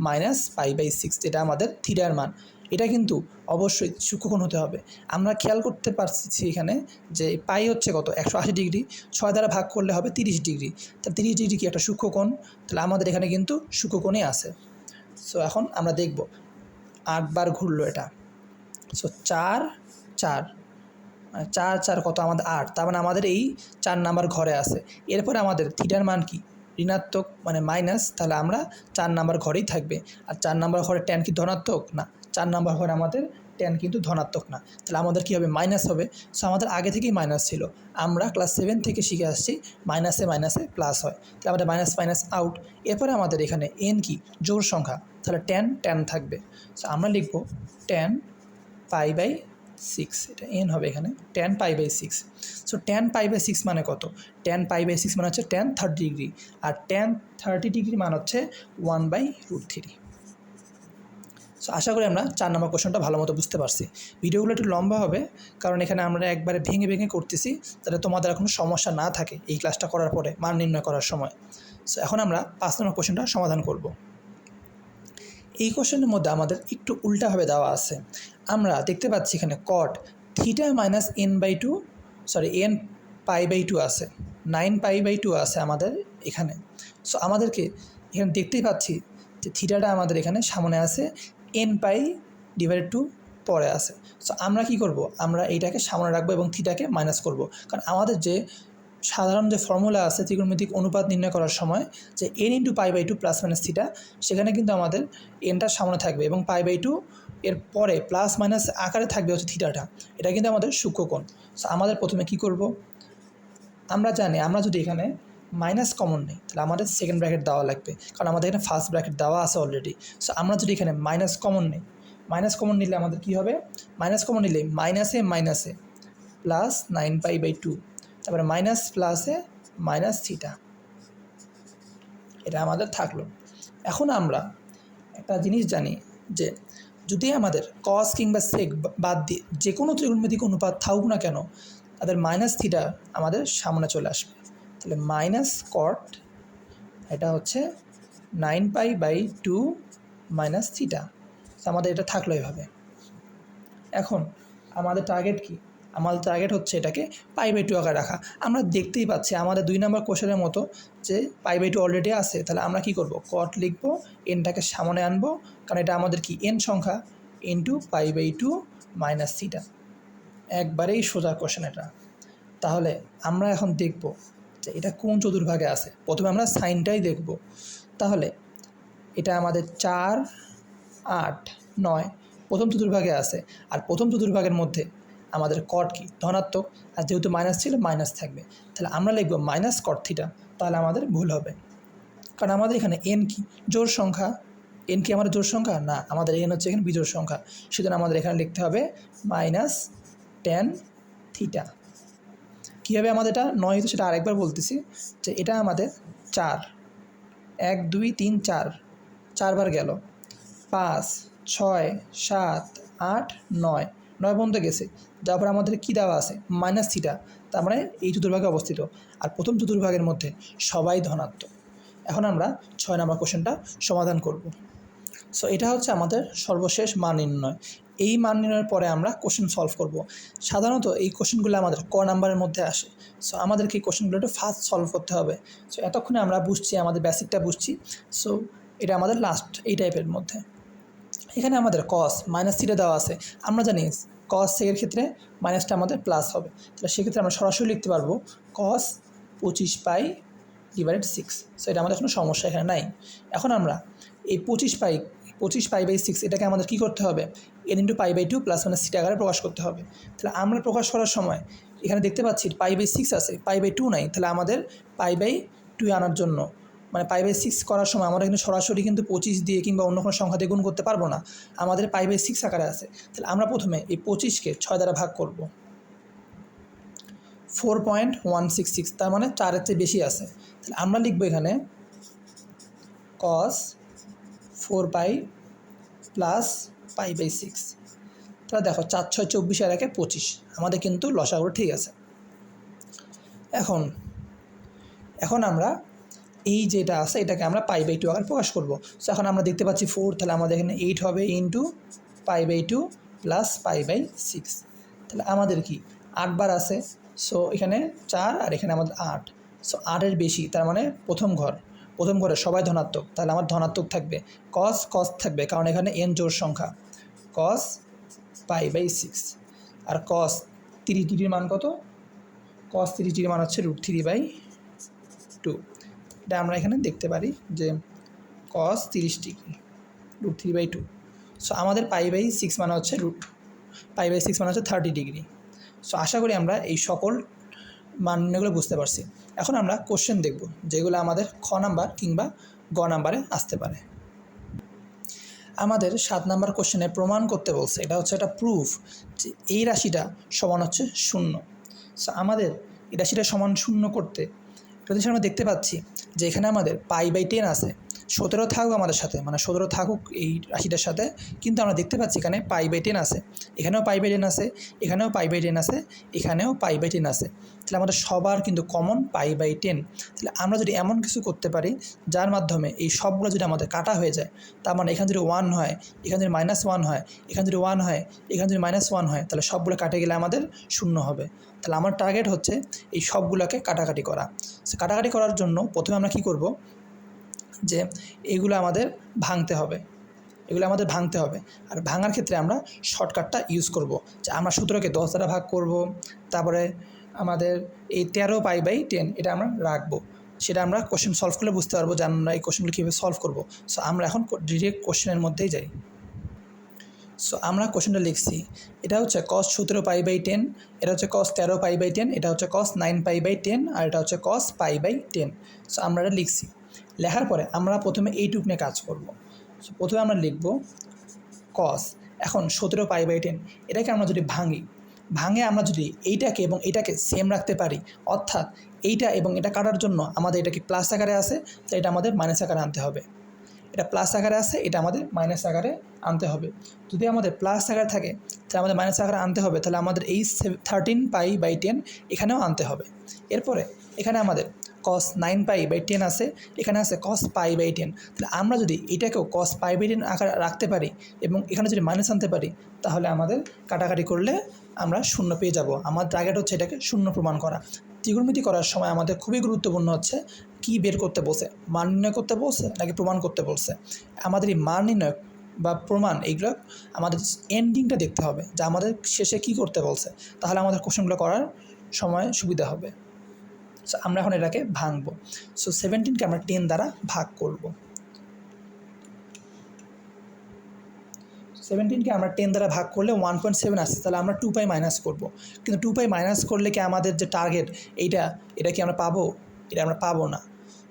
-π/6, যেটা আমাদের থিটার মান, এটা কিন্তু অবশ্যই সূক্ষ্মকোণ হতে হবে। আমরা খেয়াল করতে পারছি এখানে যে পাই হচ্ছে কত, 180 ডিগ্রি, 6 দ্বারা ভাগ করলে হবে 30 ডিগ্রি। তাহলে 30 ডিগ্রি কি একটা সূক্ষ্মকোণ, তাহলে আমাদের এখানে কিন্তু সূক্ষ্মকোণই আছে। সো এখন আমরা দেখব 8 বার ঘুরলো এটা। সো 4 4 4 4 কত আমাদের 8, তার মানে আমাদের এই 4 নাম্বার ঘরে আছে। এরপরে আমাদের থিটার মান কি, ঋণাত্মক মানে মাইনাস, তাহলে আমরা 4 নাম্বার ঘরেই থাকবে। আর 4 নাম্বার ঘরে ট্যান কি ধনাত্মক, না, 4 নাম্বার ঘরে আমাদের ট্যান কিন্তু ধনাত্মক না, তাহলে আমাদের কী হবে, মাইনাস হবে। সো আমাদের আগে থেকেই মাইনাস ছিল, আমরা ক্লাস 7 থেকে শিখে আসছি মাইনাসে মাইনাসে প্লাস হয়, তাহলে আমাদের মাইনাস মাইনাস আউট। এরপরে আমাদের এখানে এন কি, জোড় সংখ্যা, তাহলে ট্যান থাকবে। সো আমরা লিখব ট্যান π/6, এটা এন হবে এখানে, ট্যান π/6। সো ট্যান π/6 মানে কত, ট্যান π/6 মানে হচ্ছে ট্যান 30 ডিগ্রি, আর ট্যান 30 ডিগ্রি মান হচ্ছে 1/√3। সো আশা করি আমরা 4 নম্বর কোশ্চেনটা ভালো মতো বুঝতে পারছি। ভিডিওগুলো একটু লম্বা হবে কারণ এখানে আমরা একবারে ভেঙে ভেঙে করতেছি, যাতে তোমাদের কোনো সমস্যা না থাকে এই ক্লাসটা করার পরে মান নির্ণয় করার সময়। সো এখন আমরা 5 নম্বর কোশ্চেনটা সমাধান করব। এই কোশ্চেনের মধ্যে আমাদের একটু উল্টাভাবে দেওয়া আছে। আমরা দেখতে পাচ্ছি এখানে cot থিটা মাইনাস n/2 আছে, 9π/2 আছে আমাদের এখানে। সো আমাদেরকে এখানে দেখতেই পাচ্ছি যে থিটাটা আমাদের এখানে সামনে আছে, n/2 পরে আছে। সো আমরা কি করব, আমরা এইটাকে সামনে রাখবো এবং থিটাকে মাইনাস করব, কারণ আমাদের যে সাধারণ যে ফর্মুলা আছে ত্রিকোণমিতিক অনুপাত নির্ণয় করার সময় যে n×π/2 ± থিটা, সেখানে কিন্তু আমাদের এনটা সামনে থাকবে এবং π/2 এর পরে প্লাস মাইনাস আকারে থাকবে হচ্ছে থিটাটা, এটা কিন্তু আমাদের সূক্ষ্মকোণ। সো আমাদের প্রথমে কি করব, আমরা জানি আমরা যদি এখানে মাইনাস কমন নেই তাহলে আমাদের সেকেন্ড ব্র্যাকেট দেওয়া লাগবে, কারণ আমাদের এখানে ফার্স্ট ব্র্যাকেট দেওয়া আছে অলরেডি। সো আমরা যদি এখানে মাইনাস কমন নিই, মাইনাস কমন নিলে আমাদের কী হবে, মাইনাস কমন নিলে মাইনাসে মাইনাসে প্লাস 9π/2, তারপরে মাইনাস প্লাসে মাইনাস থিটা, এটা আমাদের থাকলো। এখন আমরা একটা জিনিস জানি যে যদি আমাদের কস কিংবা সেক বাদ দিয়ে যে কোনো ত্রিকোণমিতিক অনুপাত থাকুক না কেন, তাদের মাইনাস থিটা আমাদের সামনে চলে আসবে। তাহলে মাইনাস কট, এটা হচ্ছে 9π/2 মাইনাস থিটা। আমাদের এটা থাকলো এভাবে। এখন আমাদের টার্গেট কি? আমাদের টার্গেট হচ্ছে এটাকে π/2 আকারে রাখা। আমরা দেখতেই পাচ্ছি আমাদের 2 নম্বর কোশ্চেনের মতো যে π/2 অলরেডি আছে। তাহলে আমরা কি করব? কট লিখবো, এনটাকে সামনে আনবো, কারণ এটা আমাদের কি এন সংখ্যা, ইন্টু π/2 মাইনাস থিটা। একবারেই সোজা কোশ্চেন এটা। তাহলে আমরা এখন দেখব যে এটা কোন চতুর্ভাগে আছে। প্রথমে আমরা সাইনটাই দেখব। তাহলে এটা আমাদের 4, 8, 9 প্রথম চতুর্ভাগে আছে। আর প্রথম চতুর্ভাগের মধ্যে আমাদের কট কি? ধনাত্মক। আর যেহেতু মাইনাস ছিল, মাইনাস থাকবে। তাহলে আমরা লিখব মাইনাস কট থিটা। তাহলে আমাদের ভুল হবে, কারণ আমাদের এখানে এন কি? জোড় সংখ্যা। এন কি আমাদের জোড় সংখ্যা? না, আমাদের এন হচ্ছে এখানে বিজোড় সংখ্যা। সেজন্য আমাদের এখানে লিখতে হবে মাইনাস টেন থিটা। কীভাবে আমাদের এটা 9 হতো সেটা আরেকবার বলতেছি, যে এটা আমাদের 4, 1 2 3 4, 4 বার গেল, 5 6 7 8 9 9 পর্যন্ত গেছে। যার পরে আমাদের কী দেওয়া আছে? Minus theta. তার মানে এই চতুর্ভাগে অবস্থিত। আর প্রথম চতুর্ভাগের মধ্যে সবাই ধনাত্মক। এখন আমরা 6 নম্বর কোশ্চেনটা সমাধান করব। সো এটা হচ্ছে আমাদের সর্বশেষ মান নির্ণয়। এই মান নির্ণয়ের পরে আমরা কোশ্চেন সলভ করব। সাধারণত এই কোশ্চেনগুলো আমাদের ক নাম্বারের মধ্যে আসে। সো আমাদেরকে এই কোশ্চেনগুলো একটু ফাস্ট সলভ করতে হবে। সো এতক্ষণে আমরা বুঝছি, আমাদের বেসিকটা বুঝছি। সো এটা আমাদের লাস্ট এই টাইপের মধ্যে। এখানে আমাদের কস মাইনাস থিটা দেওয়া আছে। আমরা জানি কস সেকের ক্ষেত্রে মাইনাসটা আমাদের প্লাস হবে। তাহলে সেক্ষেত্রে আমরা সরাসরি লিখতে পারবো কস 25π/6। সো এটা আমাদের কোনো সমস্যা এখানে নাই। এখন আমরা এই 25π/6 এটাকে আমাদের কী করতে হবে? n × π/2 প্লাস মাইনাস থিটা আকারে প্রকাশ করতে হবে। তাহলে আমরা প্রকাশ করার সময় এখানে দেখতে পাচ্ছি π/6 আছে, π/2 নাই। তাহলে আমাদের π/2 আনার জন্য, মানে π/6 করার সময় আমরা কিন্তু সরাসরি কিন্তু 25 দিয়ে কিংবা অন্য কোনো সংখ্যা দিয়ে গুণ করতে পারবো না। আমাদের π/6 আকারে আছে। তাহলে আমরা প্রথমে এই 25কে 6 দ্বারা ভাগ করব। 4.166, তার মানে 4-এর চেয়ে বেশি আছে। তাহলে আমরা লিখবো এখানে cos 4π প্লাস π/6। তাহলে দেখো 4 6 24 আর 1 25, আমাদের কিন্তু লসাগু ঠিক আছে। এখন আমরা এই যেটা আছে এটাকে আমরা π/2 আকারে প্রকাশ করব। সো এখন আমরা দেখতে পাচ্ছি 4, তাহলে আমাদের এখানে 8 হবে ইন্টু π/2 প্লাস π/6। তাহলে আমাদের কি 8 বার আছে। সো এখানে 4 আর এখানে আমাদের 8। সো 8-এর বেশি, তার মানে প্রথম ঘরে সবাই ধনাত্মক। তাহলে আমার ধনাত্মক থাকবে, কস থাকবে, কারণ এখানে n জোড় সংখ্যা, cos π/6। আর cos 30 ডিগ্রির মান কত? cos 30 ডিগ্রির মান হচ্ছে √3/2। এটা আমরা এখানে দেখতে পারি যে cos 30 ডিগ্রি √3/2। সো আমাদের π/6 মানে হচ্ছে π/6 মানে হচ্ছে 30 ডিগ্রি। সো আশা করি আমরা এই সকল মানগুলো বুঝতে পারছি। এখন আমরা কোশ্চেন দেখব যেগুলো আমাদের খ নাম্বার কিংবা গ নাম্বারে আসতে পারে। আমাদের 7 নাম্বার কোশ্চেনে প্রমাণ করতে বলছে, এটা হচ্ছে একটা প্রুফ যে এই রাশিটা সমান হচ্ছে 0। সো আমাদের এই রাশিটা সমান 0 করতে প্রতিষ্ঠান আমরা দেখতে পাচ্ছি যে এখানে আমাদের π/10 আছে। 17 থাকুক আমাদের সাথে, মানে 17 থাকুক এই রাশিটার সাথে, কিন্তু আমরা দেখতে পাচ্ছি এখানে π/10 আছে, এখানেও π/10 আছে, এখানেও π/10 আছে, এখানেও π/10 আছে। তাহলে আমাদের সবার কিন্তু কমন π/10। তাহলে আমরা যদি এমন কিছু করতে পারি যার মাধ্যমে এই সবগুলো যদি আমাদের কাটা হয়ে যায়, তার মানে এখানে যদি 1 হয়, এখানে যদি -1 হয়, এখানে যদি 1 হয়, এখানে যদি -1 হয়, তাহলে সবগুলো কাটে গেলে আমাদের 0 হবে। তাহলে আমার টার্গেট হচ্ছে এই সবগুলোকে কাটাকাটি করা। সো কাটাকাটি করার জন্য প্রথমে আমরা কি করব, যে এগুলো আমাদের ভাঙতে হবে, আর ভাঙার ক্ষেত্রে আমরা শর্টকাটটা ইউজ করব। যে আমরা 17কে 10 দ্বারা ভাগ করব, তারপরে আমাদের এই 13π/10 এটা আমরা রাখবো। সেটা আমরা কোশ্চেন সলভ করলে বুঝতে পারবো যে আমরা এই কোশ্চেনগুলো কীভাবে সলভ করব। সো আমরা এখন ডিরেক্ট কোশ্চেনের মধ্যেই যাই। সো আমরা কোশ্চেনটা লিখছি, এটা হচ্ছে cos 17π/10, এটা হচ্ছে cos 13π/10, এটা হচ্ছে cos 9π/10, আর এটা হচ্ছে cos π/10। সো আমরা এটা লিখছি। লেখার পরে আমরা প্রথমে এইটুক নিয়ে কাজ করব। সো প্রথমে আমরা লিখব cos, এখন 17π/10 এটাকে আমরা যদি ভাঙে আমরা যদি এইটাকে এবং এটাকে সেম রাখতে পারি, অর্থাৎ এইটা এবং এটা কাটার জন্য আমাদের এটাকে প্লাস আকারে আছে, তো এটা আমাদের মাইনাস আকারে আনতে হবে। এটা প্লাস আকারে আছে, এটা আমাদের মাইনাস আকারে আনতে হবে। যদি আমাদের প্লাস আকারে থাকে তাহলে আমাদের মাইনাস আকারে আনতে হবে, তাহলে আমাদের এই 13π/10 এখানেও আনতে হবে। এরপরে এখানে আমাদের cos 9π/10 আছে, এখানে আছে cos π/10। তাহলে আমরা যদি এটাকেও cos π/10 আকারে রাখতে পারি এবং এখানে যদি মাইনাস আনতে পারি, তাহলে আমাদের কাটাকাটি করলে আমরা শূন্য পেয়ে যাব। আমার টার্গেট হচ্ছে এটাকে শূন্য প্রমাণ করা। ত্রিকোণমিতি করার সময় আমাদের খুবই গুরুত্বপূর্ণ হচ্ছে কি বের করতে বলছে, মান নির্ণয় করতে বলছে নাকি প্রমাণ করতে বলছে। আমাদের এই মান নির্ণয় বা প্রমাণ এইগুলো আমাদের এন্ডিংটা দেখতে হবে, যে আমাদের শেষে কি করতে বলছে, তাহলে আমাদের কোশ্চেনগুলো করার সময় সুবিধা হবে। সো আমরা এখন এটাকে ভাঙবো। সো 17কে আমরা 10 দ্বারা ভাগ করব। 17কে আমরা 10 দ্বারা ভাগ করলে 1.7 আসছে, তাহলে আমরা 2π মাইনাস করব। কিন্তু 2π মাইনাস করলে কি আমাদের যে টার্গেট এটা কি আমরা পাবো? এটা আমরা পাবো না।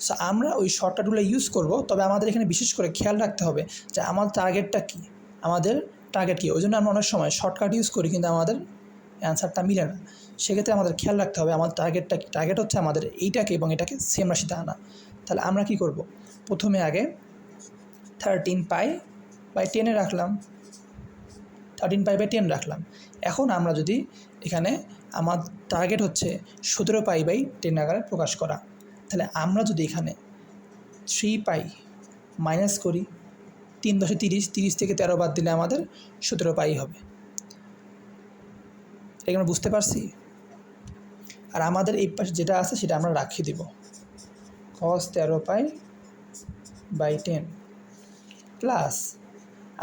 সো আমরা ওই শর্টকাটগুলো ইউজ করব, তবে আমাদের এখানে বিশেষ করে খেয়াল রাখতে হবে যে আমাদের টার্গেটটা কী, আমাদের টার্গেট কী। ওই জন্য আমরা অনেক সময় শর্টকাট ইউজ করি কিন্তু আমাদের অ্যান্সারটা মিলে না। সেক্ষেত্রে আমাদের খেয়াল রাখতে হবে আমাদের টার্গেটটা কী। টার্গেট হচ্ছে আমাদের এইটাকে এবং এটাকে সেম রাশিতে আনা। তাহলে আমরা কি করব, প্রথমে আগে 13π/10 রাখলাম, 13π/10 রাখলাম। এখন আমরা যদি এখানে আমার টার্গেট হচ্ছে 17π/10 আকারে প্রকাশ করা, তাহলে আমরা যদি এখানে 3π মাইনাস করি, 3 × 10 = 30, 30 থেকে 13 বাদ দিলে আমাদের 17π হবে। এটা আমরা বুঝতে পারছি। আর আমাদের এই পাশে যেটা আছে সেটা আমরা রাখিয়ে দিব, cos 13π/10 প্লাস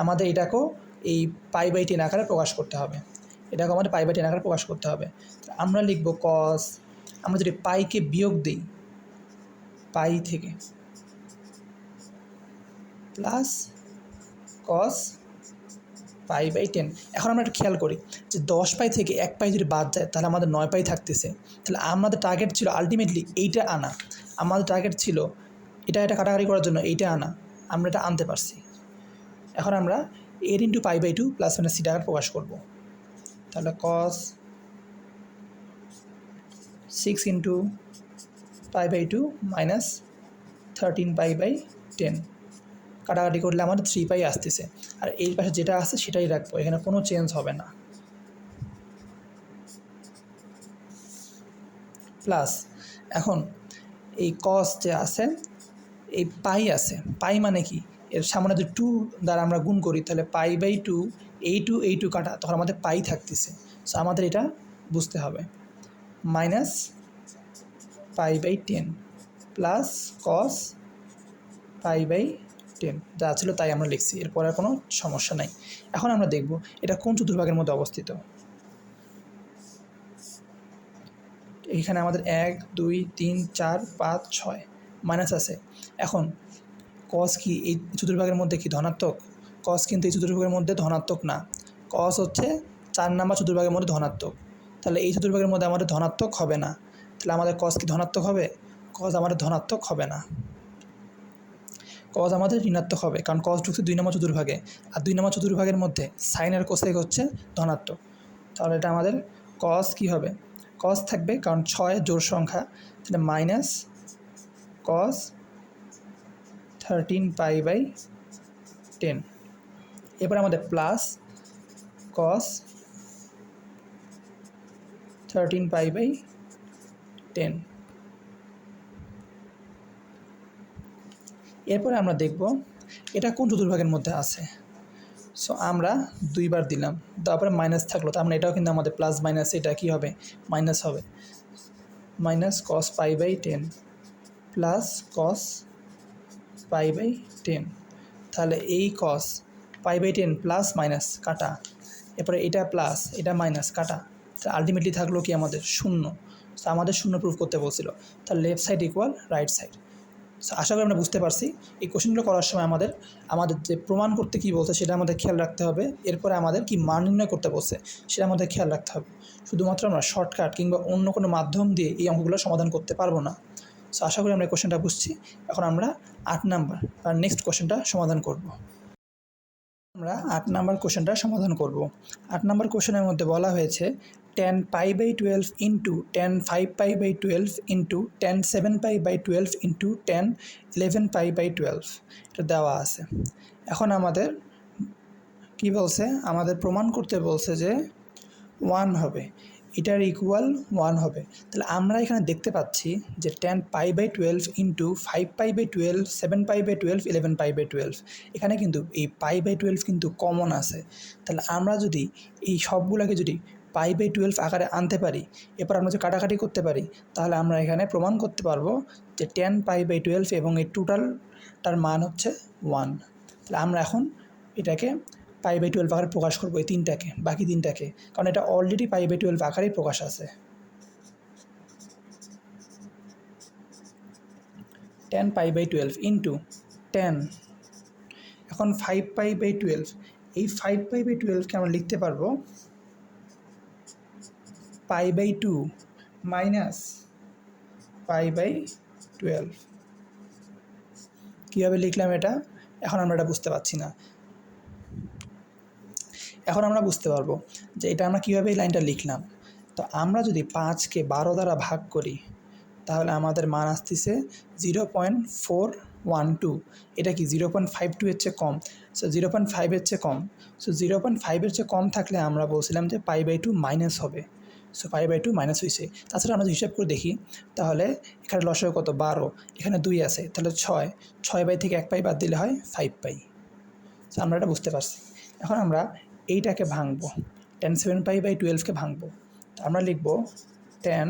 আমাদের এটাকেও এই π/10 আকারে প্রকাশ করতে হবে। এটাকে আমাদের π/10 আকারে প্রকাশ করতে হবে। আমরা লিখব cos, আমরা যদি পাইকে বিয়োগ দিই পাই থেকে, প্লাস cos π/10। এখন আমরা একটু খেয়াল করি যে 10π থেকে 1π যদি বাদ যায় তাহলে আমাদের 9π থাকতেছে। তাহলে আমাদের টার্গেট ছিল আলটিমেটলি এইটা আনা। আমাদের টার্গেট ছিল এটা কাটাকাটি করার জন্য এইটা আনা, আমরা এটা আনতে পারছি। এখন আমরা 8 × π/2 প্লাস মাইনাস থিটা আকারে প্রকাশ করব। তাহলে cos 6 × π/2 মাইনাস 13π/10 কাটাকাটি করলে আমাদের 3π আসতেছে। আর এই পাশে যেটা আছে সেটাই রাখবো, এখানে কোনো চেঞ্জ হবে না। প্লাস এখন এই cos যে আছে, এই পাই আছে, পাই মানে কি, এর সামনে যদি 2 দ্বারা আমরা গুণ করি তাহলে π/2, এই 2 কাটা, তখন আমাদের পাই থাকতেছে। সো আমাদের এটা বুঝতে হবে, মাইনাস π/10 প্লাস cos π/10 যা ছিল তাই আমরা লিখছি, এরপর আর কোনো সমস্যা নাই। এখন আমরা দেখব এটা কোন চতুর্ভাগের মধ্যে অবস্থিত। এইখানে আমাদের 1 2 3 4 5 6 মাইনাস আছে। এখন cos কি এই চতুর্ভাগের মধ্যে কি ধনাত্মক? cos কিন্তু এই চতুর্ভাগের মধ্যে ধনাত্মক না। cos হচ্ছে 4 নম্বর চতুর্ভাগের মধ্যে ধনাত্মক। তাহলে এই চতুর্ভাগের মধ্যে আমাদের ধনাত্মক হবে না। তাহলে আমাদের cos কি ধনাত্মক হবে? cos আমাদের ধনাত্মক হবে না, cos আমাদের ঋণাত্মক হবে, কারণ cos ঢুকছে 2 নম্বর চতুর্ভাগে, আর 2 নম্বর চতুর্ভাগের মধ্যে সাইন আর কোসেক হচ্ছে ধনাত্মক। তাহলে এটা আমাদের cos কি হবে? cos থাকবে, কারণ 6 জোড় সংখ্যা, তাহলে মাইনাস cos 13π/10। এরপর আমাদের প্লাস cos 13π/10। এরপরে আমরা দেখব এটা কোন চতুর্ভাগের মধ্যে আছে। সো আমরা 2 বার দিলাম, তারপরে মাইনাস থাকলো, তার মানে এটাও কিন্তু আমাদের প্লাস মাইনাস এটা কী হবে? মাইনাস হবে। Minus cos π/10 plus cos π/10। তাহলে এই cos π/10 প্লাস মাইনাস কাটা, এরপরে এটা প্লাস এটা মাইনাস কাটা, আলটিমেটলি থাকলো কি আমাদের 0। সো আমাদের 0 প্রুফ করতে বলছিল, তাহলে left side equal right side. So আশা করি আমরা বুঝতে পারছি। এই কোশ্চেনগুলো করার সময় আমাদের যে প্রমাণ করতে কী বলছে সেটা আমাদের খেয়াল রাখতে হবে। এরপরে আমাদের কি মান নির্ণয় করতে বলছে সেটা আমাদের খেয়াল রাখতে হবে। শুধুমাত্র আমরা শর্টকাট কিংবা অন্য কোনো মাধ্যম দিয়ে এই অঙ্কগুলো সমাধান করতে পারবো না। সো আশা করি আমরা এই কোশ্চেনটা বুঝছি। এখন আমরা 8 নাম্বার আর নেক্সট কোশ্চেনটা সমাধান করব। আমরা 8 নম্বর কোশ্চেনটা সমাধান করব। 8 নম্বর কোশ্চেনের মধ্যে বলা হয়েছে tan π/12 into tan 5π/12 into tan 7π/12 into tan 11π/12 এটা দেওয়া আছে। এখন আমাদের কি বলছে, আমাদের প্রমাণ করতে বলছে যে 1 হবে, এটার ইকুয়াল 1 হবে। তাহলে আমরা এখানে দেখতে পাচ্ছি যে tan π/12 ইন্টু 5π/12 7π/12 11π/12 এখানে কিন্তু এই π/12 কিন্তু কমন আছে। তাহলে আমরা যদি এই সবগুলোকে যদি π/12 আকারে আনতে পারি, এরপর আমরা যদি কাটাকাটি করতে পারি, তাহলে আমরা এখানে প্রমাণ করতে পারবো যে tan π/12 এবং এই টোটালটার মান হচ্ছে 1। তাহলে আমরা এখন এটাকে π/12 আকারে প্রকাশ করবো এই তিনটাকে, বাকি তিনটাকে, কারণ এটা অলরেডি π/12 আকারেই প্রকাশ আছে। tan π/12 ইন্টু tan, এখন 5π/12, এই 5π/12কে আমরা লিখতে পারবো π/2 মাইনাস π/12। কীভাবে লিখলাম এটা এখন আমরা এটা বুঝতে পারছি না। এখন আমরা বুঝতে পারবো যে এটা আমরা কীভাবে এই লাইনটা লিখলাম। তো আমরা যদি 5কে 12 দ্বারা ভাগ করি, তাহলে আমাদের মান আসতেছে 0.412। এটা কি 0.52 এর চেয়ে কম, সো 0.5 এর চেয়ে কম। সো 0.5 এর চেয়ে কম থাকলে আমরা বলছিলাম যে π/2 মাইনাস হবে। সো π/2 মাইনাস হয়েছে। তাছাড়া আমরা হিসাব করে দেখি, তাহলে এখানে লসাগু কত 12, এখানে 2 আছে, তাহলে 6 থেকে 1 পাই বাদ দিলে হয় 5π। সো আমরা এটা বুঝতে পারছি। এখন আমরা এইটাকে ভাঙবো, tan 7π/12কে ভাঙবো। আমরা লিখব tan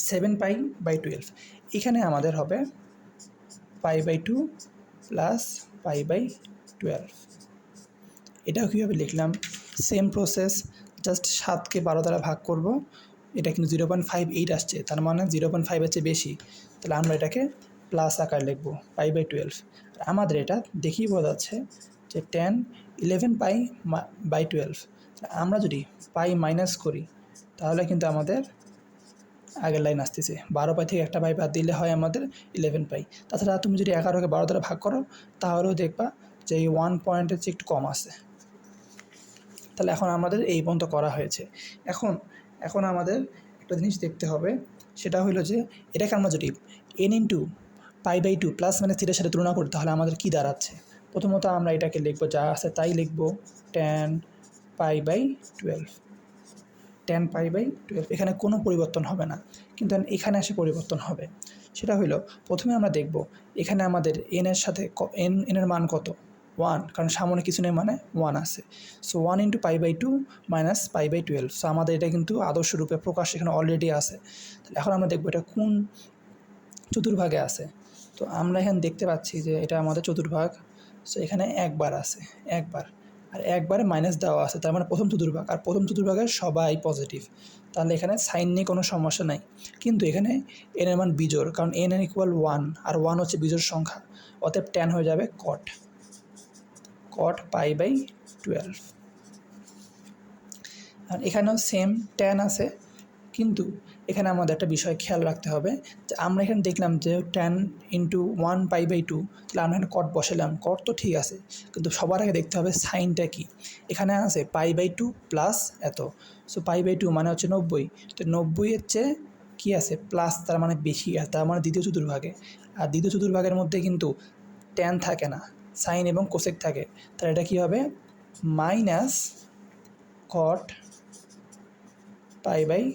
7π/12, এখানে আমাদের হবে π/2 প্লাস π/12। এটাও কীভাবে লিখলাম, সেম প্রসেস, জাস্ট 7কে 12 দ্বারা ভাগ করব। এটা কিন্তু 0.58 আসছে, তার মানে 0.5 এর চেয়ে বেশি। তাহলে আমরা এটাকে প্লাস আকার লিখব π/12। আমাদের এটা দেখেই বোঝা যাচ্ছে যে tan 11π/12। আমরা যদি পাই মাইনাস করি, তাহলে কিন্তু আমাদের আগের লাইন আসতেছে 12π থেকে একটা পাই বাদ দিলে হয় আমাদের 11π। তাছাড়া তুমি যদি 11কে 12 দ্বারা ভাগ করো, তাহলেও দেখবা যে এই 1 পয়েন্টের চেয়ে একটু কম আছে। তাহলে এখন আমাদের এই পর্যন্ত করা হয়েছে। এখন আমাদের একটা জিনিস দেখতে হবে, সেটা হলো যে এটাকে আমরা যদি n ইন্টু π/2 প্লাস মানে থিটার সাথে তুলনা করি, তাহলে আমাদের কী দাঁড়াচ্ছে। প্রথমত আমরা এটাকে লিখবো, যা আছে তাই লিখবো, tan π/12। tan π/12 এখানে কোনো পরিবর্তন হবে না, কিন্তু এখানে এসে পরিবর্তন হবে। সেটা হলো, প্রথমে আমরা দেখব এখানে আমাদের n এর সাথে n এর মান কত, 1, কারণ সামনে কিছু নেই মানে 1 আছে। So 1 into π/2 minus π/12। সো আমাদের এটা কিন্তু আদর্শ রূপে প্রকাশ এখানে অলরেডি আছে। তাহলে এখন আমরা দেখব এটা কোন চতুর্ভাগে আছে। তো আমরা এখানে দেখতে পাচ্ছি যে এটা আমাদের চতুর্ভাগ। সো এখানে একবার আছে, একবার, আর একবারে মাইনাস দেওয়া আছে, তার মানে প্রথম চতুর্ভাগ, আর প্রথম চতুর্ভাগের সবাই পজিটিভ। তাহলে এখানে সাইন নিয়ে কোনো সমস্যা নাই। কিন্তু এখানে n এর মান বিজোড়, কারণ n এর ইকুয়াল 1, আর 1 হচ্ছে বিজোড় সংখ্যা, অতএব tan হয়ে যাবে cot π/12। আর এখানেও সেম tan আছে, কিন্তু এখানে আমাদের একটা বিষয় খেয়াল রাখতে হবে যে আমরা এখানে দেখলাম যে tan ইন্টু 1π/2, তাহলে আমরা এখানে কট বসালাম, কট তো ঠিক আছে, কিন্তু সবার আগে দেখতে হবে সাইনটা কি। এখানে আছে π/2 প্লাস এত, সো π/2 মানে হচ্ছে 90, তো 90 এর চেয়ে কী আছে প্লাস, তার মানে বেশি আছে, তার মানে দ্বিতীয় চতুর্ভাগে। আর দ্বিতীয় চতুর্ভাগের মধ্যে কিন্তু tan থাকে না, সাইন এবং কোসেক থাকে। তাহলে এটা কী হবে, মাইনাস cot π/12,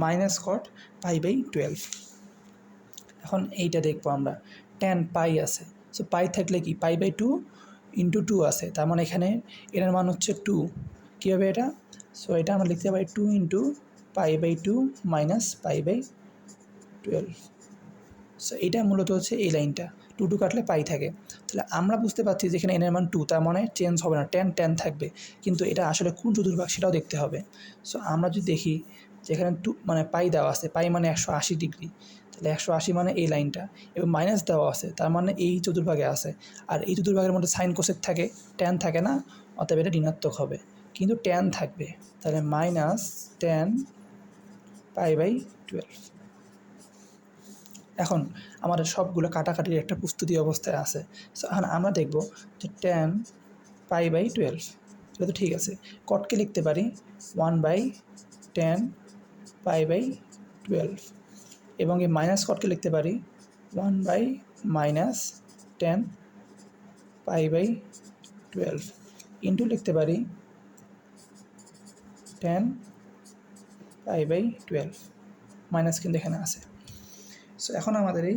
মাইনাস cot π/12। এখন এইটা দেখবো আমরা, tan পাই আছে, সো পাই থাকলে কি π/2 ইন্টু 2 আছে, তার মানে এখানে এর মান হচ্ছে 2। কী হবে এটা, সো এটা আমরা লিখতে পারি 2 ইন্টু π/2 মাইনাস π/12। সো এটা মূলত হচ্ছে এই লাইনটা, 2 কাটলে পাই থাকে। তাহলে আমরা বুঝতে পারছি যে এখানে n এর মান 2, তার মানে চেঞ্জ হবে না, tan থাকবে, কিন্তু এটা আসলে কোন চতুর্ভাগ সেটাও দেখতে হবে। সো আমরা যদি দেখি যে এখানে 2 মানে পাই দেওয়া আছে, পাই মানে 180 ডিগ্রি, তাহলে 180 মানে এই লাইনটা, এবং মাইনাস দেওয়া আছে, তার মানে এই চতুর্ভাগে আছে। আর এই চতুর্ভাগের মধ্যে সাইন কোসেক থাকে, tan থাকে না, অতএব এটা ঋণাত্মক হবে, কিন্তু tan থাকবে। তাহলে মাইনাস tan π/12। এখন আমাদের সবগুলো কাটাকাটির একটা প্রস্তুতি অবস্থায় আছে। সো এখন আমরা দেখব যে 10π/12, এটা তো ঠিক আছে। কটকে লিখতে পারি 1/10π/12, এবং এই মাইনাস কটকে লিখতে পারি 1/-10π/12 ইন্টু লিখতে পারি 10π/12, মাইনাস কিন্তু এখানে আছে। সো এখন আমাদের এই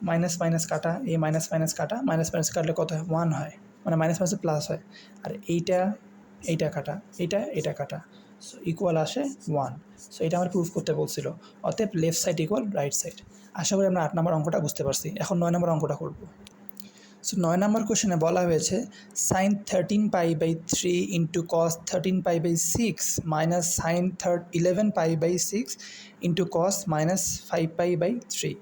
মাইনাস মাইনাস কাটা, এই মাইনাস মাইনাস কাটা, মাইনাস মাইনাস কাটলে কত হয়? 1 হয়, মানে মাইনাস মাইনাসে প্লাস হয়। আর এইটা কাটা, এটা কাটা, সো ইকুয়াল আসে 1। সো এটা আমার প্রুফ করতে বলছিল, অতএব left side equal right side. আশা করি আমরা 8 নম্বর অঙ্কটা বুঝতে পারছি। এখন 9 নম্বর অঙ্কটা করব। সো 9 নম্বর কোশ্চেনে বলা হয়েছে sin 13π/3 into cos 13π/6 minus sin 11π/6 into cos minus 5π/3,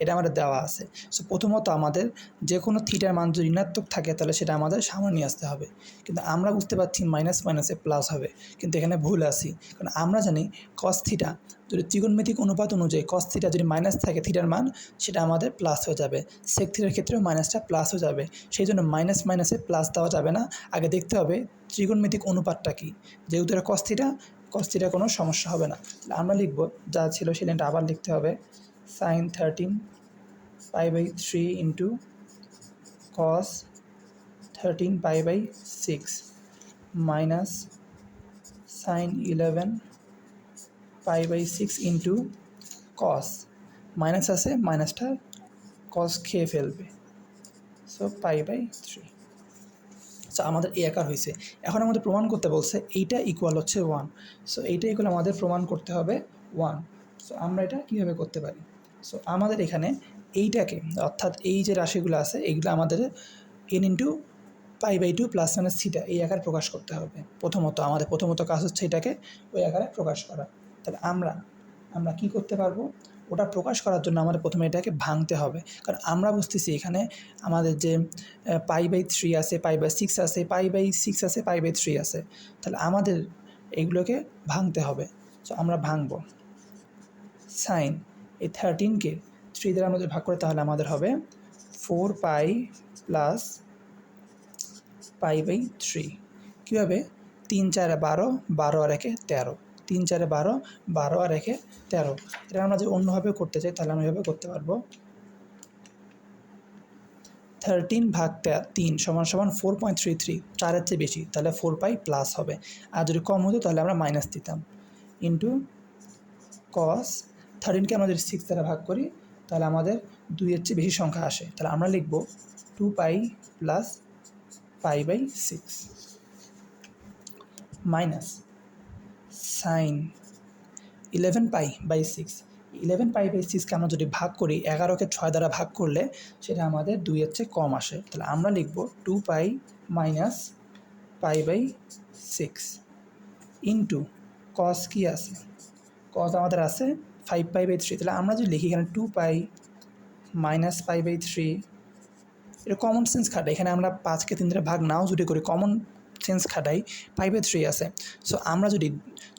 এটা আমাদের দেওয়া আছে। সো প্রথমত আমাদের যে কোনো থিটার মান যদি ঋণাত্মক থাকে তাহলে সেটা আমাদের সামনে নিয়ে আসতে হবে, কিন্তু আমরা বুঝতে পারছি মাইনাস মাইনাসে প্লাস হবে, কিন্তু এখানে ভুল আছি। কারণ আমরা জানি cos থিটা যদি ত্রিকোণমিতিক অনুপাত অনুযায়ী cos থিটা যদি মাইনাস থাকে থিটার মান, সেটা আমাদের প্লাস হয়ে যাবে। sec থিটার ক্ষেত্রেও মাইনাসটা প্লাস হয়ে যাবে, সেই জন্য মাইনাস মাইনাসে প্লাস দেওয়া যাবে না। আগে দেখতে হবে ত্রিকোণমিতিক অনুপাতটা কী। যেহেতু এটা cos থিটা কোনো সমস্যা হবে না। আমরা লিখব যা ছিল সেই লাইনটা আবার লিখতে হবে, sin 13π/3 into cos 13π/6 minus sin 11π/6 into cos, minus আছে, মাইনাসটা cos খেয়ে ফেলবে, সো π/3। সো আমাদের এই আকার হয়েছে। এখন আমাদের প্রমাণ করতে বলছে এইটা ইকুয়াল হচ্ছে 1। সো এইটা ইকুয়াল আমাদের প্রমাণ করতে হবে 1। সো আমরা এটা কীভাবে করতে পারি? সো আমাদের এখানে এইটাকে, অর্থাৎ এই যে রাশিগুলো আছে এইগুলো আমাদের n into π/2 plus minus theta এই আকারে প্রকাশ করতে হবে। প্রথমত কাজ হচ্ছে এটাকে ওই আকারে প্রকাশ করা। তাহলে আমরা কি করতে পারবো? ওটা প্রকাশ করার জন্য আমাদের প্রথমে এটাকে ভাঙতে হবে, কারণ আমরা বুঝতেছি এখানে আমাদের যে π/3 আছে, π/6 আছে, π/6 আছে, π/3 আছে, তাহলে আমাদের এইগুলোকে ভাঙতে হবে। সো আমরা ভাঙবো। সাইন এই 13কে 3 দ্বারা আমাদের ভাগ করে, তাহলে আমাদের হবে 4π প্লাস π/3। কীভাবে? 3 4 12, 12 আর 1 13, 3 4 12, 12 আর 1 13। এটা আমরা যদি অন্যভাবে করতে চাই তাহলে আমরা এভাবে করতে পারবো, 13/3 সমান সমান 4.33, 4-এর চেয়ে বেশি, তাহলে 4π প্লাস হবে। আর যদি কম হতো তাহলে আমরা মাইনাস দিতাম, ইন্টু cos 13কে আমরা যদি 6 দ্বারা ভাগ করি তাহলে আমাদের 2-এর চেয়ে বেশি সংখ্যা আসে, তাহলে আমরা লিখব 2π প্লাস π/6 মাইনাস সাইন 11π/6। 11π/6কে আমরা যদি ভাগ করি, 11কে 6 দ্বারা ভাগ করলে সেটা আমাদের 2-এর চেয়ে কম আসে, তাহলে আমরা লিখব 2π মাইনাস π/6 ইন্টু cos কি আছে? cos আমাদের আছে 5π/3, তাহলে আমরা যদি লিখি এখানে 2π মাইনাস π/3, এটা কমন সেন্স খাটাই। এখানে আমরা 5কে 3 দ্বারা ভাগ নাও যদি করি, কমন সেন্স খাটাই, π/3 আছে। সো আমরা যদি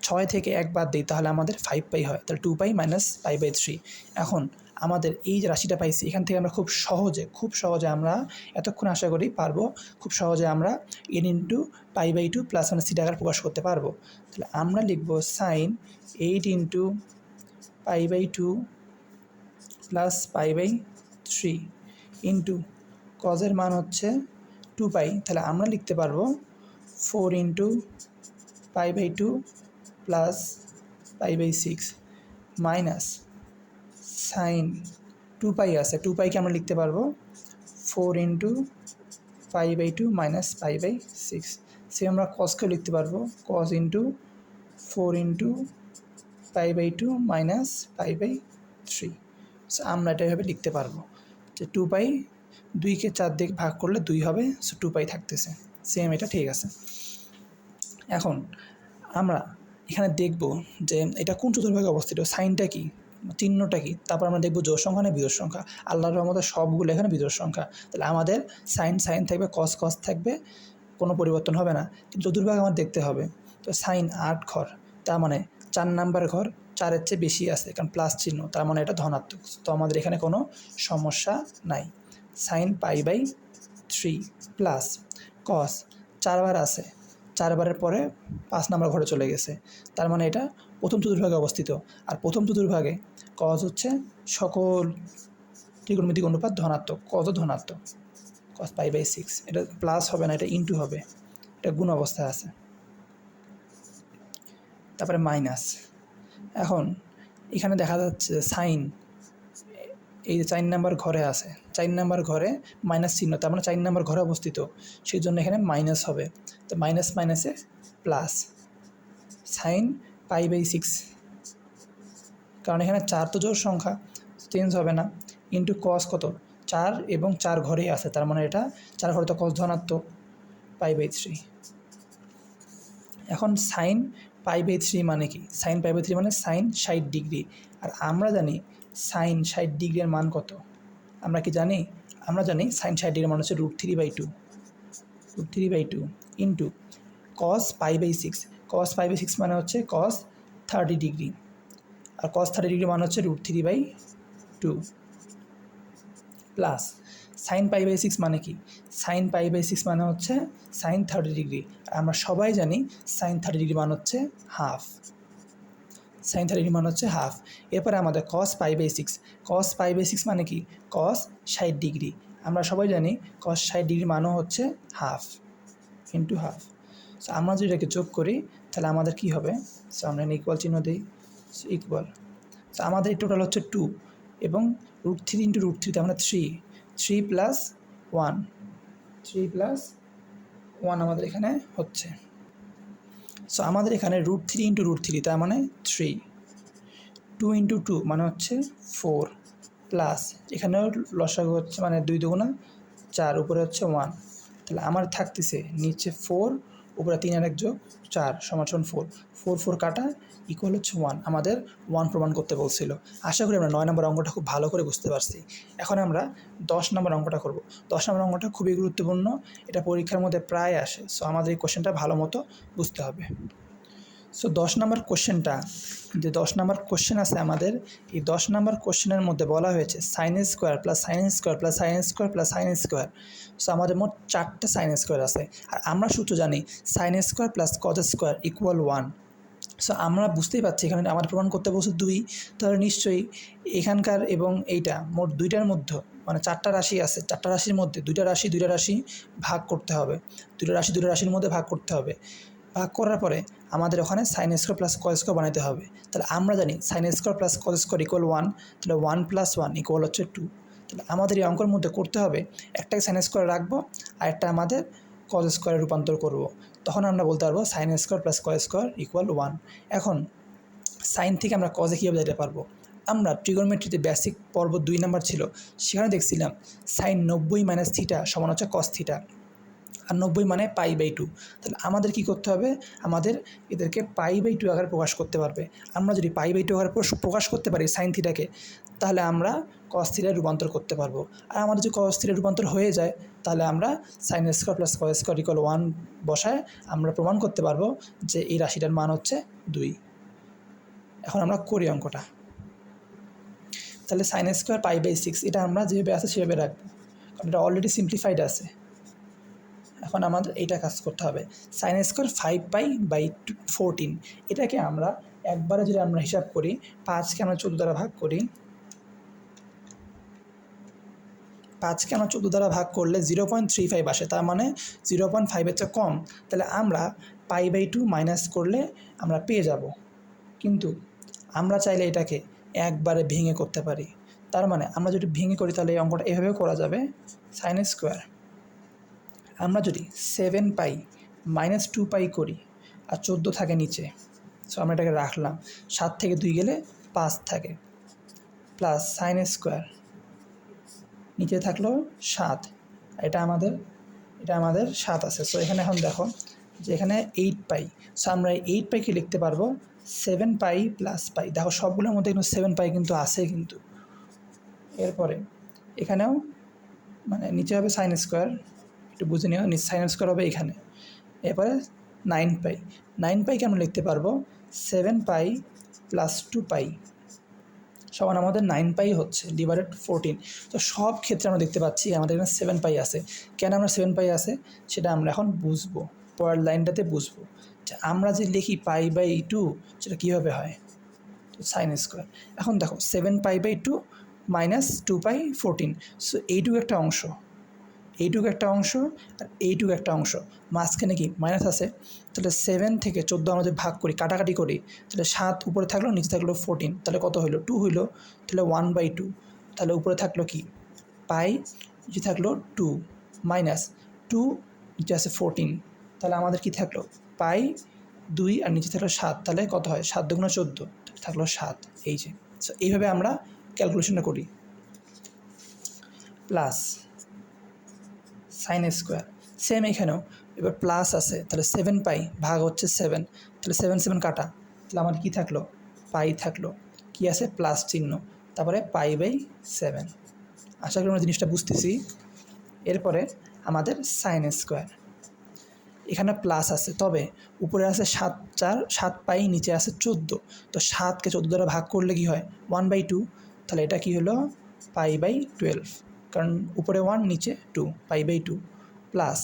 6 থেকে 1 বাদ দিই তাহলে আমাদের 5π হয়, তাহলে 2π মাইনাস π/3। এখন আমাদের এই যে রাশিটা পাইছি এখান থেকে আমরা খুব সহজে আমরা এতক্ষণ আশা করি পারবো, খুব সহজে আমরা n into π/2 plus minus theta আকারে প্রকাশ করতে পারবো। তাহলে আমরা লিখব সাইন 8 ইন্টু π/2 প্লাস π/3 ইন্টু কজের মান হচ্ছে 2π, তাহলে আমরা লিখতে পারবো 4 ইন্টু π/2 প্লাস π/6 মাইনাস সাইন 2π আছে, 2πকে আমরা লিখতে পারবো 4 ইন্টু π/2 মাইনাস π/6। সে আমরা কসকেও লিখতে পারবো cos into 4 into π/2 minus π/3। So আমরা এটা এভাবে লিখতে পারবো যে 2π 2কে 4 দিয়ে ভাগ করলে 2 হবে, সো 2π থাকতেছে। সেম এটা ঠিক আছে। এখন আমরা এখানে দেখব যে এটা কোন চতুর্ভাগে অবস্থিত, সাইনটা কি, চিহ্নটা কি, তারপর আমরা দেখব জোড় সংখ্যা না বিজোড় সংখ্যা। আল্লাহর রহমতে সবগুলো এখানে বিজোড় সংখ্যা, তাহলে আমাদের সাইন থাকবে, কস থাকবে, কোনো পরিবর্তন হবে না। কিন্তু চতুর্ভাগ আমার দেখতে হবে, তো সাইন 8 ঘর, তার মানে 4 নাম্বার ঘর 4-এর চেয়ে বেশি আছে, কারণ প্লাস চিহ্ন, তার মানে এটা ধনাত্মক। তো আমাদের এখানে কোনো সমস্যা নাই। সাইন π/3 প্লাস কস 4 বার আছে, 4 বারের পরে 5 নম্বর ঘরে চলে গেছে, তার মানে এটা প্রথম চতুর্ভাগে অবস্থিত। আর প্রথম চতুর্ভাগে কস হচ্ছে সকল ত্রিকোণমিতিক অনুপাত ধনাত্মক, কত ধনাত্মক, cos π/6। এটা প্লাস হবে না, এটা ইনটু হবে, এটা গুণ অবস্থায় আছে। তারপরে মাইনাস। এখন এখানে দেখা যাচ্ছে সাইন এই যে 4 নাম্বার ঘরে আছে, 4 নাম্বার ঘরে মাইনাস চিহ্ন, তার মানে 4 নাম্বার ঘরে অবস্থিত, সেই জন্য এখানে মাইনাস হবে। তো মাইনাস মাইনাসে প্লাস সাইন π/6, কারণ এখানে 4 তো জোড় সংখ্যা, চেঞ্জ হবে না, ইন্টু কস কত 4 এবং 4 ঘরেই আছে, তার মানে এটা 4 ঘরে তো কস ধনাত্মক π/3। এখন সাইন π/3 মানে কি? সাইন π/3 মানে সাইন 60 ডিগ্রি। আর আমরা জানি সাইন 60 ডিগ্রির মান কত? আমরা কি জানি? আমরা জানি সাইন 60 ডিগ্রির মান হচ্ছে √3/2, √3/2 ইন্টু কস π/6। কস π/6 মানে হচ্ছে কস 30 ডিগ্রি, আর কস 30 ডিগ্রি মান হচ্ছে √3/2 প্লাস সাইন π/6 মানে কি? সাইন π/6 মানে হচ্ছে সাইন 30 ডিগ্রি। আমরা সবাই জানি সাইন 30 ডিগ্রি মান হচ্ছে হাফ, সাইন 30 ডিগ্রি মান হচ্ছে হাফ। এরপরে আমাদের কস π/6, কস π/6 মানে কি? কস 60 ডিগ্রি। আমরা সবাই জানি কস 60 ডিগ্রি মানও হচ্ছে হাফ, ইন্টু হাফ। সো আমরা যদি এটাকে যোগ করি তাহলে আমাদের কি হবে? সো আমরা ইকুয়াল চিহ্ন দিই, ইকুয়াল। সো আমাদের টোটাল হচ্ছে 2 এবং √3 ইন্টু √3, তার মানে 3 প্লাস 1, 3 প্লাস 1 আমাদের এখানে হচ্ছে। সো আমাদের এখানে √3 ইন্টু √3, তার মানে 3, 2 ইন্টু 2 মানে হচ্ছে 4, প্লাস এখানেও লসাগু হচ্ছে মানে 2 দুগুণা 4, উপরে হচ্ছে 1, তাহলে আমার থাকতেছে নিচে 4, উপরে 3 আর 1 যোগ 4 সমান 4, 4 4 কাটা ইকুয়াল হচ্ছে 1। আমাদের 1 প্রমাণ করতে বলছিল। আশা করি আমরা 9 নম্বর অঙ্কটা খুব ভালো করে বুঝতে পারছি। এখন আমরা 10 নম্বর অঙ্কটা করব। 10 নম্বর অঙ্কটা খুবই গুরুত্বপূর্ণ, এটা পরীক্ষার মধ্যে প্রায় আসে। সো আমাদের এই কোশ্চেনটা ভালো মতো বুঝতে হবে। সো 10 নম্বর কোশ্চেনটা, যে 10 নম্বর কোশ্চেন আছে আমাদের, এই 10 নম্বর কোশ্চেনের মধ্যে বলা হয়েছে sign square plus sign square plus sign square plus sine square. So আমাদের মোট 4টে সাইন স্কোয়ার আছে, আর আমরা সূত্র জানি sign square plus cos square equal 1। So আমরা বুঝতেই পারছি এখানে আমার প্রমাণ করতে বলছে 2, তাহলে নিশ্চয়ই এখানকার এবং এইটা মোট 2টার মধ্যে, মানে 4টা রাশি আছে, 4টা রাশির মধ্যে 2টা রাশি ভাগ করতে হবে, 2টা রাশির মধ্যে ভাগ করতে হবে। ভাগ করার পরে আমাদের ওখানে sign square plus cos square বানাতে হবে। তাহলে আমরা জানি sign square plus cos square equal 1, তাহলে 1 + 1 ইকুয়াল হচ্ছে 2। তাহলে আমাদের এই অঙ্কের মধ্যে করতে হবে একটাকে সাইন স্কোয়ার রাখবো আর একটা আমাদের কজ স্কোয়ারে রূপান্তর করব, তখন আমরা বলতে পারবো sign square plus cos square equal 1। এখন সাইন থেকে আমরা কজে কীভাবে যেতে পারবো? আমরা ট্রিগোনোমেট্রিতে বেসিক পর্ব 2 নম্বর ছিল, সেখানে দেখছিলাম সাইন 90 - থিটা সমান হচ্ছে কস থিটা, আর 90 মানে π/2। তাহলে আমাদের কি করতে হবে? আমাদের এদেরকে π/2 আকারে প্রকাশ করতে পারবে। আমরা যদি π/2 আকারে প্রকাশ করতে পারি সাইন থিটাকে, তাহলে আমরা কস থিটায় রূপান্তর করতে পারবো। আর আমাদের যদি কস থিটায় রূপান্তর হয়ে যায়, তাহলে আমরা sign square plus cos square equal 1 বসায় আমরা প্রমাণ করতে পারবো যে এই রাশিটার মান হচ্ছে 2। এখন আমরা করি অঙ্কটা। তাহলে সাইন স্কোয়ার π/6 এটা আমরা যেভাবে আছে সেভাবে রাখবো, কারণ এটা অলরেডি সিম্পলিফাইড আছে। এখন আমাদের এইটা কাজ করতে হবে, সাইন স্কোয়ার 5π/14, এটাকে আমরা একবারে যদি আমরা হিসাব করি, 5কে আমরা 14 দ্বারা ভাগ করি, 5কে আমরা 14 দ্বারা ভাগ করলে 0.35 আসে, তার মানে 0.5-এর চেয়ে কম। তাহলে আমরা π/2 মাইনাস করলে আমরা পেয়ে যাব, কিন্তু আমরা চাইলে এটাকে একবারে ভেঙে করতে পারি। তার মানে আমরা যদি ভেঙে করি তাহলে এই অঙ্কটা এভাবেও করা যাবে, সাইন স্কোয়ার আমরা যদি 7π - 2π করি আর 14 থাকে নিচে, সো আমরা এটাকে রাখলাম, 7 থেকে 2 গেলে 5 থাকে, প্লাস সাইন স্কোয়ার নিচে থাকলো 7, এটা আমাদের 7 আছে। সো এখানে এখন দেখো যে এখানে 8π, সো আমরা 8πকে লিখতে পারবো 7π + π। দেখো সবগুলোর মধ্যে কিন্তু 7π কিন্তু আছে, কিন্তু এরপরে এখানেও মানে নিচে হবে সাইন স্কোয়ার, একটু বুঝে নিও, সাইন স্কোয়ার হবে এখানে। এরপরে 9π, 9πকে আমরা লিখতে পারবো 7π প্লাস 2 পাই সমান আমাদের 9 পাই হচ্ছে ডিভাইডেড 14। তো সব ক্ষেত্রে আমরা দেখতে পাচ্ছি আমাদের এখানে 7 পাই আছে। কেন আমরা 7 পাই আছে সেটা আমরা এখন বুঝবো, পরের লাইনটাতে বুঝবো যে আমরা যে লিখি পাই/2 সেটা কীভাবে হয়। তো সাইন স্কোয়ার, এখন দেখো 7 পাই/2 মাইনাস 2 পাই 14, সো এইটুকু একটা অংশ, এইটুকু একটা অংশ আর এইটুকু একটা অংশ, মাঝখানে কি মাইনাস আছে। তাহলে 7 থেকে 14 আমরা যদি ভাগ করি, কাটাকাটি করি, তাহলে 7 উপরে থাকলো, নিচে থাকলো 14, তাহলে কত হইলো 2 হইলো, তাহলে 1/2, তাহলে উপরে থাকলো কি পাই, নিচে থাকলো 2 মাইনাস 2, নিচে আছে 14, তাহলে আমাদের কি থাকলো পাই 2 আর নিচে থাকলো 7, তাহলে কত হয় 7 দুগুণে 14, থাকলো 7। এই যে সো এইভাবে আমরা ক্যালকুলেশনটা করি। প্লাস সাইন স্কোয়ার সেম এখানেও, এবার প্লাস আছে, তাহলে 7 পাই ভাগ হচ্ছে 7, তাহলে 7 কাটা, তাহলে আমার কী থাকলো পাই থাকলো, কি আছে প্লাস চিহ্ন, তারপরে পাই/7। আশা করি আমরা জিনিসটা বুঝতেছি। এরপরে আমাদের সাইন স্কোয়ার, এখানে প্লাস আছে, তবে উপরে আছে 7/4, নিচে আছে 14, তো 7কে 14 দ্বারা ভাগ করলে কি হয় 1/2, তাহলে এটা কি হলো পাই/12, কারণ উপরে 1 নিচে 2, পাই/2 প্লাস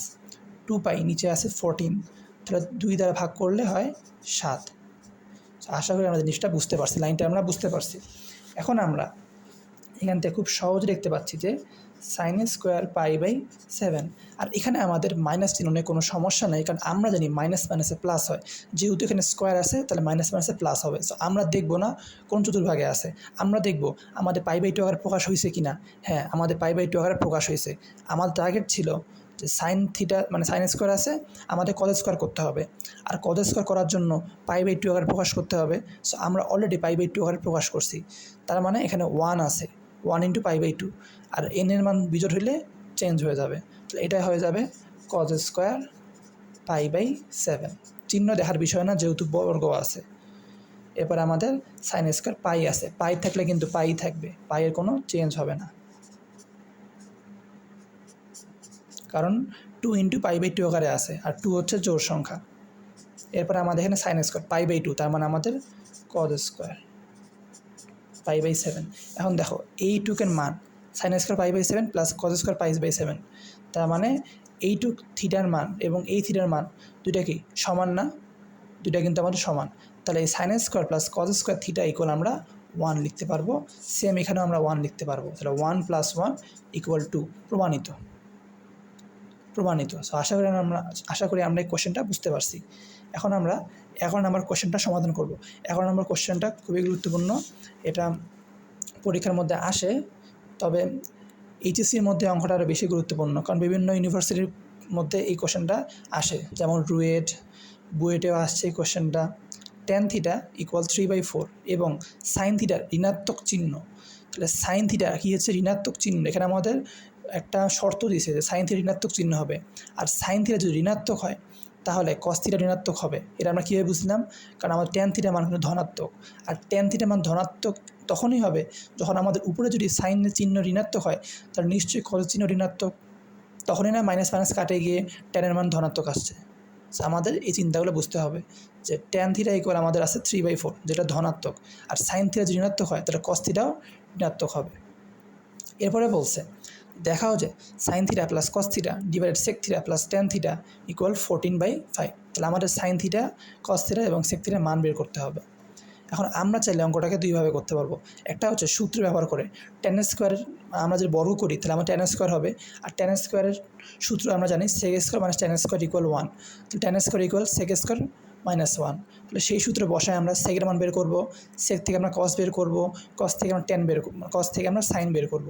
2 পাই নিচে আছে 14, তাহলে 2 দ্বারা ভাগ করলে হয় 7। আশা করি আমরা জিনিসটা বুঝতে পারছি, লাইনটা আমরা বুঝতে পারছি। এখন আমরা এখান থেকে খুব সহজে দেখতে পাচ্ছি যে সাইন স্কোয়ার পাই/7, আর এখানে আমাদের মাইনাস চিহ্ন নিয়ে কোনো সমস্যা নেই, কারণ আমরা জানি মাইনাস মাইনাসে প্লাস হয়, যেহেতু এখানে স্কোয়ার আছে তাহলে মাইনাস মাইনাসে প্লাস হবে। সো আমরা দেখবো না কোন চতুর্ভাগে আছে, আমরা দেখবো আমাদের পাই/2 আকারে প্রকাশ হয়েছে কি না। হ্যাঁ, আমাদের পাই/2 আকারে প্রকাশ হয়েছে। আমাদের টার্গেট ছিল যে সাইন থিটা মানে সাইন স্কোয়ার আছে, আমাদের কজ স্কোয়ার করতে হবে, আর কজ স্কোয়ার করার জন্য পাই/2 আকারে প্রকাশ করতে হবে। সো আমরা অলরেডি পাই/2 আকারে প্রকাশ করছি, তার মানে এখানে 1 আছে, 1 × পাই/2, আর এর মান বিজোড় হইলে চেঞ্জ হয়ে যাবে, তাহলে এটাই হয়ে যাবে কজ স্কোয়ার পাই/7। চিহ্ন দেখার বিষয় না, যেহেতু বর্গ আছে। এরপর আমাদের সাইন স্কোয়ার পাই আছে, পাই থাকলে কিন্তু পাই থাকবে, পাইয়ের কোনো চেঞ্জ হবে না, কারণ 2 × পাই/2 আকারে আছে, আর 2 হচ্ছে জোড় সংখ্যা। এরপর আমাদের এখানে সাইন স্কোয়ার পাই/2, তার মানে আমাদের কজ স্কোয়ার পাই/7। এখন দেখো এইটুকের মান সাইন স্কোয়ার পাই/7 প্লাস কজ স্কোয়ার পাই/7, তার মানে এইটুক থিটার মান এবং এই থিটার মান দুইটা কি সমান না, দুইটা কিন্তু আমাদের সমান। তাহলে এই sign square plus cos square theta equal আমরা 1 লিখতে পারবো। সেম এখানেও আমরা 1 লিখতে পারবো, তাহলে 1 + 1 = 2, প্রমাণিত। সো আশা করি আমরা এই কোশ্চেনটা বুঝতে পারছি। এখন আমরা 11 নম্বর কোশ্চেনটা সমাধান করব। 11 নম্বর কোশ্চেনটা খুবই গুরুত্বপূর্ণ, এটা পরীক্ষার মধ্যে আসে, তবে এইচএসসির মধ্যে অঙ্কটা আরও বেশি গুরুত্বপূর্ণ, কারণ বিভিন্ন ইউনিভার্সিটির মধ্যে এই কোশ্চেনটা আসে, যেমন বুয়েটেও আসছে এই কোশ্চেনটা। tan θ = 3/4 এবং সাইন থিটার ঋণাত্মক চিহ্ন, তাহলে সাইন থিটা কী হচ্ছে ঋণাত্মক চিহ্ন, এখানে আমাদের একটা শর্ত দিয়েছে যে সাইন থিটা ঋণাত্মক চিহ্ন হবে, আর সাইন থিটা যদি ঋণাত্মক হয় তাহলে কস থিটা ঋণাত্মক হবে। এটা আমরা কীভাবে বুঝলাম, কারণ আমাদের tan θ মান কিন্তু ধনাত্মক, আর tan θ মান ধনাত্মক তখনই হবে যখন আমাদের উপরে যদি সাইনের চিহ্ন ঋণাত্মক হয়, তাহলে নিশ্চয়ই কস চিহ্ন ঋণাত্মক, তখনই না মাইনাস মাইনাস কাটে গিয়ে ট্যানের মান ধনাত্মক আসছে। আমাদের এই চিন্তাগুলো বুঝতে হবে যে tan θ = আমাদের আছে 3/4, যেটা ধনাত্মক, আর সাইন থিটা যদি ঋণাত্মক হয় তাহলে কস থিটাও ঋণাত্মক হবে। এরপরে বলছে দেখাও যে sine theta plus cos theta divided sec theta plus tan θ = 14/5, তাহলে আমাদের সাইন থিটা, কস থিটা এবং সেক থিটার মান বের করতে হবে। এখন আমরা চাইলে অঙ্কটাকে দুইভাবে করতে পারবো। একটা হচ্ছে সূত্র ব্যবহার করে tan স্কোয়ারের আমরা যদি বর্গ করি তাহলে আমার tan স্কোয়ার হবে, আর tan স্কোয়ারের সূত্র আমরা জানি sec স্কোয়ার - tan স্কোয়ার = 1, তো tan স্কোয়ার = sec স্কোয়ার - 1, তাহলে সেই সূত্রে বসায় আমরা সেকের মান বের করব, সেক থেকে আমরা কস বের করব, কস থেকে আমরা tan বের করব, কস থেকে আমরা সাইন বের করব।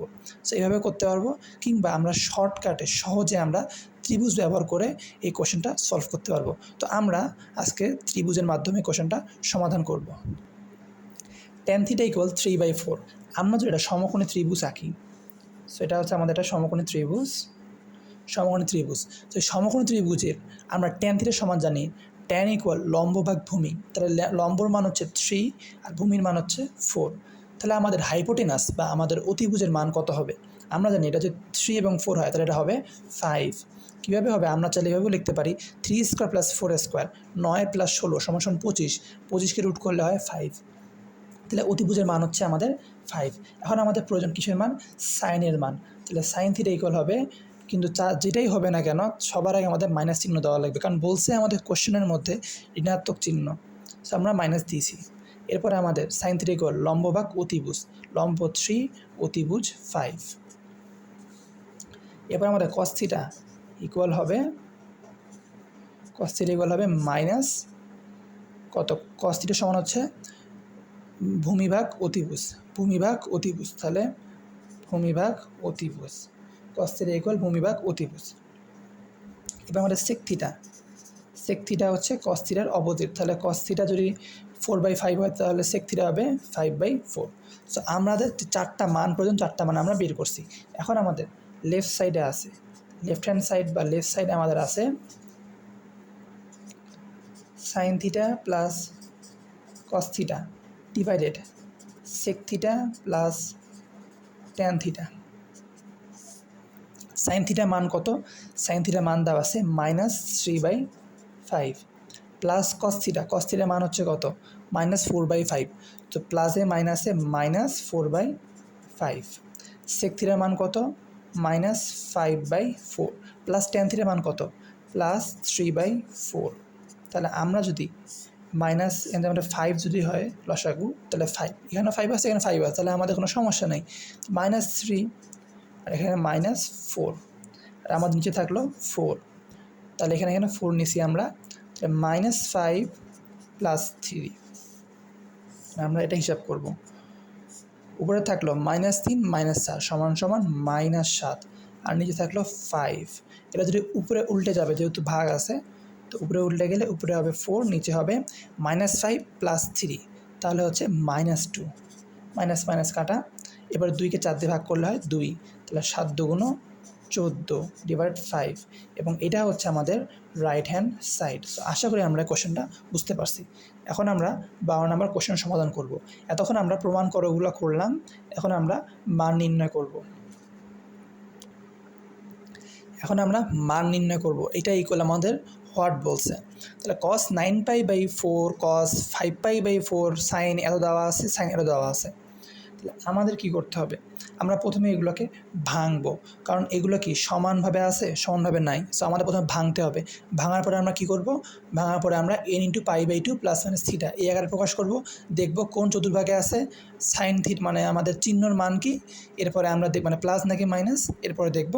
সো এইভাবে করতে পারবো, কিংবা আমরা শর্টকাটে সহজে আমরা ত্রিভুজ ব্যবহার করে এই কোশ্চেনটা সলভ করতে পারবো। তো আমরা আজকে ত্রিভুজের মাধ্যমে কোশ্চেনটা সমাধান করব। tan θ = 3/4, আমরা যদি এটা সমকোণী ত্রিভুজ আঁকি, সো এটা হচ্ছে আমাদের একটা সমকোণী ত্রিভুজ। তো এই সমকোণী ত্রিভুজের আমরা tan θ সমান জানি tan = লম্ব ভাগ ভূমি, তাহলে লম্বর মান হচ্ছে 3 আর ভূমির মান হচ্ছে 4, তাহলে আমাদের হাইপোটেনাস বা আমাদের অতিভুজের মান কত হবে, আমরা জানি এটা যদি 3 এবং 4 হয় তাহলে এটা হবে 5। কীভাবে হবে, আমরা চাইলে এভাবেও লিখতে পারি 3² + 4² 9 + 16 = 25, 25কে রুট করলে হয় 5। তাহলে অতিভুজের মান হচ্ছে আমাদের 5। এখন আমাদের প্রয়োজন কিসের মান? সাইনের মান। তাহলে সাইন থিটা ইকুয়াল হবে, কিন্তু যেটাই হবে না কেন সবার আগে আমাদের মাইনাস চিহ্ন দেওয়া লাগবে, কারণ বলছে আমাদের কোশ্চেনের মধ্যে ঋণাত্মক চিহ্ন, সো আমরা মাইনাস দিয়েছি। এরপরে আমাদের সাইন থিটা ইকুয়াল লম্ব ভাগ অতিভুজ, লম্ব 3 অতিভুজ 5। এরপর আমাদের কস থিটা ইকুয়াল হবে মাইনাস কত, কস থিটা সমান হচ্ছে ভূমিভাগ অতিভুজ, তাহলে ভূমিভাগ অতিভুজ, কস থিটা ইকুয়াল ভূমিভাগ অতিভুজ। এবার আমাদের সেক থিটা হচ্ছে কস থিটার অপোজিট, তাহলে কস থিটা যদি 4/5 হয় তাহলে সেক থিটা হবে 5/4। সো আমাদের 4টা মান প্রয়োজন, 4টা মান আমরা বের করছি। এখন আমাদের লেফট সাইডে আছে, লেফট হ্যান্ড সাইড বা লেফট সাইডে আমাদের আছে sine theta plus cos theta divided sec theta plus tan theta. Sine theta মান কত? সাইন থিটা মান দেওয়া আছে -3/5 প্লাস কস থিটা মান হচ্ছে কত? -4/5। তো প্লাসে মাইনাসে -4/5। সেক থিটার মান কত? -5/4 প্লাস ট্যান থিটার মান কত? +3/4। তাহলে আমরা যদি মাইনাস এখানে আমাদের 5 যদি হয় লসাগু, তাহলে 5, এখানে 5 আছে, এখানে 5 আছে, তাহলে আমাদের কোনো সমস্যা নেই। -3 আর এখানে -4 আর আমাদের নিচে থাকলো 4, তাহলে এখানে 4 নিছি আমরা, -5 + 3 আমরা এটা হিসাব করব। উপরে থাকলো -3 -4 সমান -7 আর নিচে থাকলো 5। এটা যদি উপরে উল্টে যাবে, যেহেতু ভাগ আছে, তো উপরে উল্টে গেলে উপরে হবে 4, নিচে হবে -5 + 3, তাহলে হচ্ছে -2, মাইনাস মাইনাস কাটা। এবার 2কে 4 দিয়ে ভাগ করলে হয় 2, তাহলে 7 × 14 / 5, এবং এটা হচ্ছে আমাদের রাইট হ্যান্ড সাইড। সো আশা করি আমরা কোশ্চেনটা বুঝতে পারছি। এখন আমরা 12 নম্বর কোশ্চেন সমাধান করব। এতক্ষণ আমরা প্রমাণ করোগুলো করলাম, এখন আমরা মান নির্ণয় করব। এটা ইকুয়াল আমাদের হোয়াট বলছে, তাহলে cos 9π/4 cos 5π/4 সাইন এত দেওয়া আছে, সাইন এত দেওয়া আছে। তাহলে আমাদের কি করতে হবে? আমরা প্রথমে এগুলোকে ভাঙবো, কারণ এগুলো কি সমানভাবে আছে, সমানভাবে নাই। সো আমাদের প্রথমে ভাঙতে হবে। ভাঙার পরে আমরা কি করব? ভাঙার পরে আমরা n × π/2 ± থিটা এই আকারে প্রকাশ করব। দেখব কোন চতুর্ভাগে আছে সাইন থিটা, মানে আমাদের চিহ্নর মান কি। এরপরে আমরা মানে প্লাস নাকি মাইনাস, এরপরে দেখব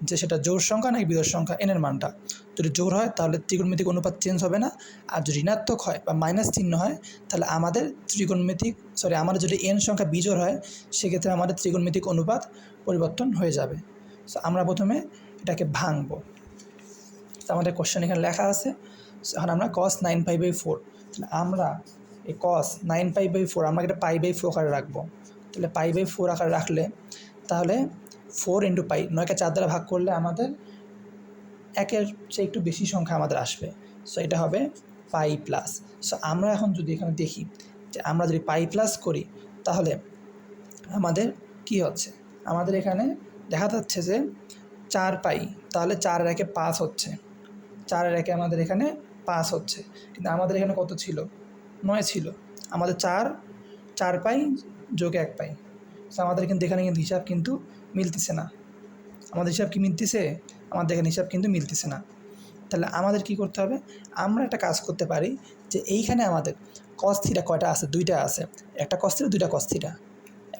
যে সেটা জোড় সংখ্যা নাকি বিজোড় সংখ্যা, এনের মানটা। যদি জোড় হয় তাহলে ত্রিকোণমিতিক অনুপাত চেঞ্জ হবে না, আর যদি ঋণাত্মক হয় বা মাইনাস চিহ্ন হয় তাহলে আমাদের আমাদের যদি এন সংখ্যা বিজোড় হয় সেক্ষেত্রে আমাদের ত্রিকোণমিতিক অনুপাত পরিবর্তন হয়ে যাবে। সো আমরা প্রথমে এটাকে ভাঙবো। তো আমাদের কোশ্চেন এখানে লেখা আছে। এখন আমরা cos 9π/4, তাহলে আমরা এই cos 9π/4 আমরা এটা π/4 আকারে রাখবো। তাহলে π/4 আকারে রাখলে তাহলে 4 × π, 9কে 4 দ্বারা ভাগ করলে আমাদের 1-এর চেয়ে একটু বেশি সংখ্যা আমাদের আসবে। সো এটা হবে π+। সো আমরা এখন যদি এখানে দেখি যে আমরা যদি π+ করি তাহলে আমাদের কি হচ্ছে? আমাদের এখানে দেখা যাচ্ছে যে 4π, তাহলে 4 এর 1-এ 5 হচ্ছে, 4 এর 1-এ আমাদের এখানে 5 হচ্ছে, কিন্তু আমাদের এখানে কত ছিল? 9 ছিল। আমাদের 4π + 1π। সো আমাদের কিন্তু এখানে হিসাব কিন্তু মিলতেছে না। আমাদের হিসাব কি মিলতেছে? আমাদের এখানে হিসাব কিন্তু মিলতেছে না। তাহলে আমাদের কি করতে হবে? আমরা একটা কাজ করতে পারি যে এইখানে আমাদের cos থিটা কয়টা আছে? 2টা আছে। একটা cos থিটা, 2টা cos থিটা,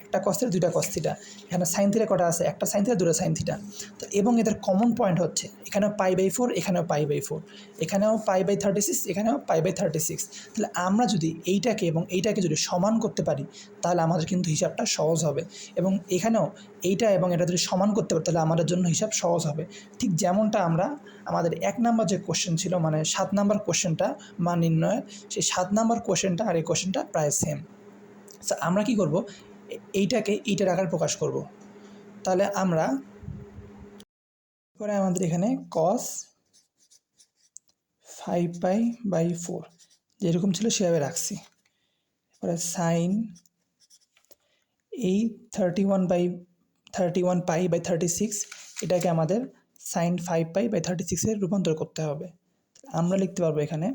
একটা cos থিটা, 2টা cos থিটা। এখানে sin থিটা কয়টা আছে? একটা sin থিটা, 2টা sin থিটা। তো এবং এদের কমন পয়েন্ট হচ্ছে এখানেও π/4, এখানেও π/4, এখানেও π/36, এখানেও π/36। তাহলে আমরা যদি এইটাকে এবং এইটাকে যদি সমান করতে পারি তাহলে আমাদের কিন্তু হিসাবটা সহজ হবে, এবং এখানেও এইটা এবং এটা যদি সমান করতে পারি তাহলে আমাদের জন্য হিসাব সহজ হবে। ঠিক যেমনটা আমরা আমাদের 1 নাম্বার যে কোশ্চেন ছিল, মানে 7 নাম্বার কোশ্চেনটা মান নির্ণয়ের, সেই 7 নাম্বার কোশ্চেনটা আর এই কোশ্চেনটা প্রায় সেম। সো আমরা কি করব? এইটাকে এইটার আকারে প্রকাশ করব। তাহলে আমরা পরে আমাদের এখানে cos 5π/4 যেরকম ছিল সেভাবে রাখছি। এরপরে সাইন এই 31π/36 এটাকে আমাদের সাইন 5π/36 রূপান্তর করতে হবে। আমরা লিখতে পারবো এখানে,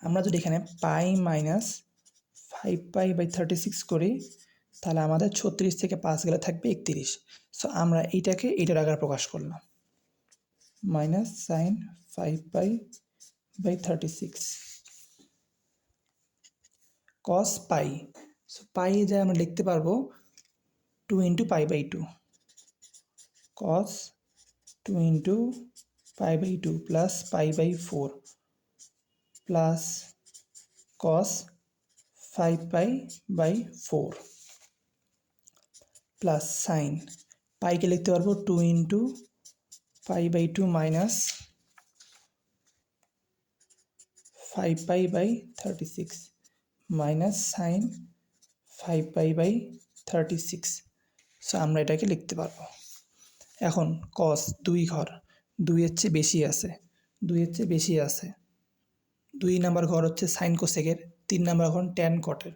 আমরা যদি এখানে π - 5π/36 করি, তাহলে আমাদের 36 থেকে 5 গেলে থাকবে 31। সো আমরা এইটাকে এইটার আকারে প্রকাশ করলাম, minus sine 5π/36 cos pi. So pi যা আমরা লিখতে পারবো 2 × π/2 cos 2 × π/2 plus π/4 plus cos 5π/4 plus sine পাইকে লিখতে পারবো 2 × π/2 মাইনাস 5π/36 মাইনাস সাইন 5π/36। সো আমরা এটাকে লিখতে পারবো। এখন কস 2 ঘর 2 এর চেয়ে বেশি আছে, 2 এর চেয়ে বেশি আছে, 2 নাম্বার ঘর হচ্ছে সাইন কোসেকের, 3 নাম্বার ঘর ট্যান কটের,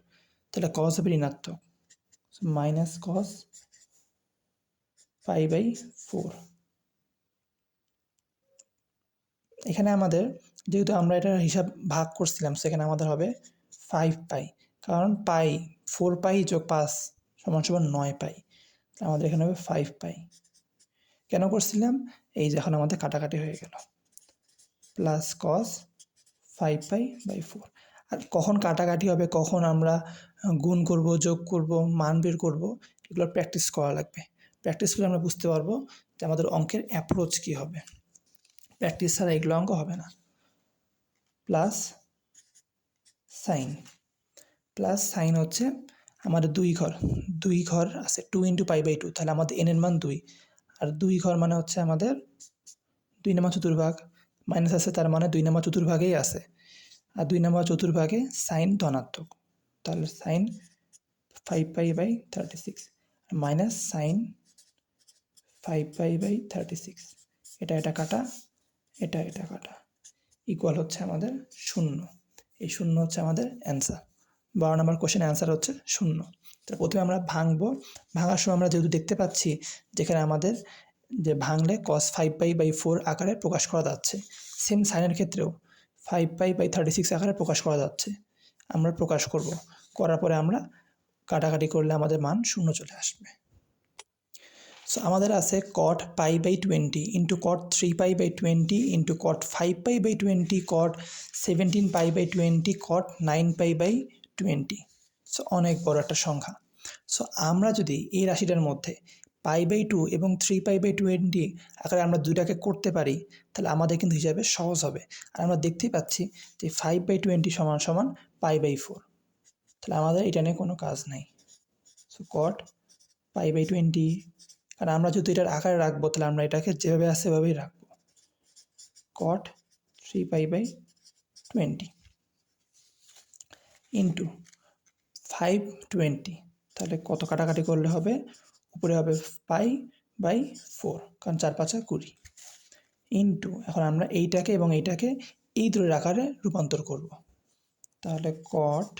তাহলে কস হবে ঋণাত্মক, মাইনাস কস π/4। এখানে আমাদের যেহেতু আমরা এটার হিসাব ভাগ করছিলাম, সেখানে আমাদের হবে 5π, কারণ পাই 4π + 5 = 9π, আমাদের এখানে হবে 5π। কেন করছিলাম? এই যে এখন আমাদের কাটাকাটি হয়ে গেল, প্লাস কস 5π/4। আর কখন কাটাকাটি হবে, কখন আমরা গুণ করব, যোগ করব, মান বের করব, এগুলো প্র্যাকটিস করা লাগবে। প্র্যাকটিস করে আমরা বুঝতে পারবো যে আমাদের অঙ্কের অ্যাপ্রোচ কী হবে। প্র্যাকটিস ছাড়া এগুলো অঙ্ক হবে না। প্লাস সাইন, প্লাস সাইন হচ্ছে আমাদের 2 ঘর আছে, 2 × π/2, তাহলে আমাদের n এর মান 2, আর 2 ঘর মানে হচ্ছে আমাদের 2 নম্বর চতুর্ভাগ, মাইনাস আছে তার মানে 2 নম্বর চতুর্ভাগেই আছে, আর 2 নম্বর চতুর্ভাগে সাইন ধনাত্মক, তাহলে সাইন 5π/36 মাইনাস সাইন 5π/36, এটা কাটা, এটা কাটা, ইকুয়াল হচ্ছে আমাদের 0। এই 0 হচ্ছে আমাদের অ্যান্সার। 12 নম্বর কোশ্চেন অ্যান্সার হচ্ছে 0। তো প্রথমে আমরা ভাঙবো, ভাঙার সময় আমরা যেহেতু দেখতে পাচ্ছি যেখানে আমাদের যে ভাঙলে cos 5π/4 আকারে প্রকাশ করা যাচ্ছে, সেম সাইনের ক্ষেত্রেও 5π/36 আকারে প্রকাশ করা যাচ্ছে। আমরা প্রকাশ করব, করার পরে আমরা কাটাকাটি করলে আমাদের মান 0 চলে আসবে। সো আমাদের আছে cot π/20 × cot 3π/20 × cot 5π/20 cot 17π/20 cot 9π/20। So অনেক বড় একটা সংখ্যা। সো আমরা যদি এই রাশিটার মধ্যে π/2 এবং 3π/20 আকারে আমরা দুইটাকে করতে পারি, তাহলে আমাদের কিন্তু হিসাবে সহজ হবে। আর আমরা দেখতেই পাচ্ছি যে 5/20 = π/4, তাহলে আমাদের এটা নিয়ে কোনো কাজ নেই। সো cot π/20, আর আমরা যদি এটার আকারে রাখবো, তাহলে আমরা এটাকে যেভাবে আছে সেভাবেই রাখবো, cot 3π/20 ইন্টু 520, তাহলে কত কাটাকাটি করলে হবে, উপরে হবে π/4, কারণ 4 × 5 = 20, ইন্টু এখন আমরা এইটাকে এবং এইটাকে এই দূরের আকারে রূপান্তর করব। তাহলে cot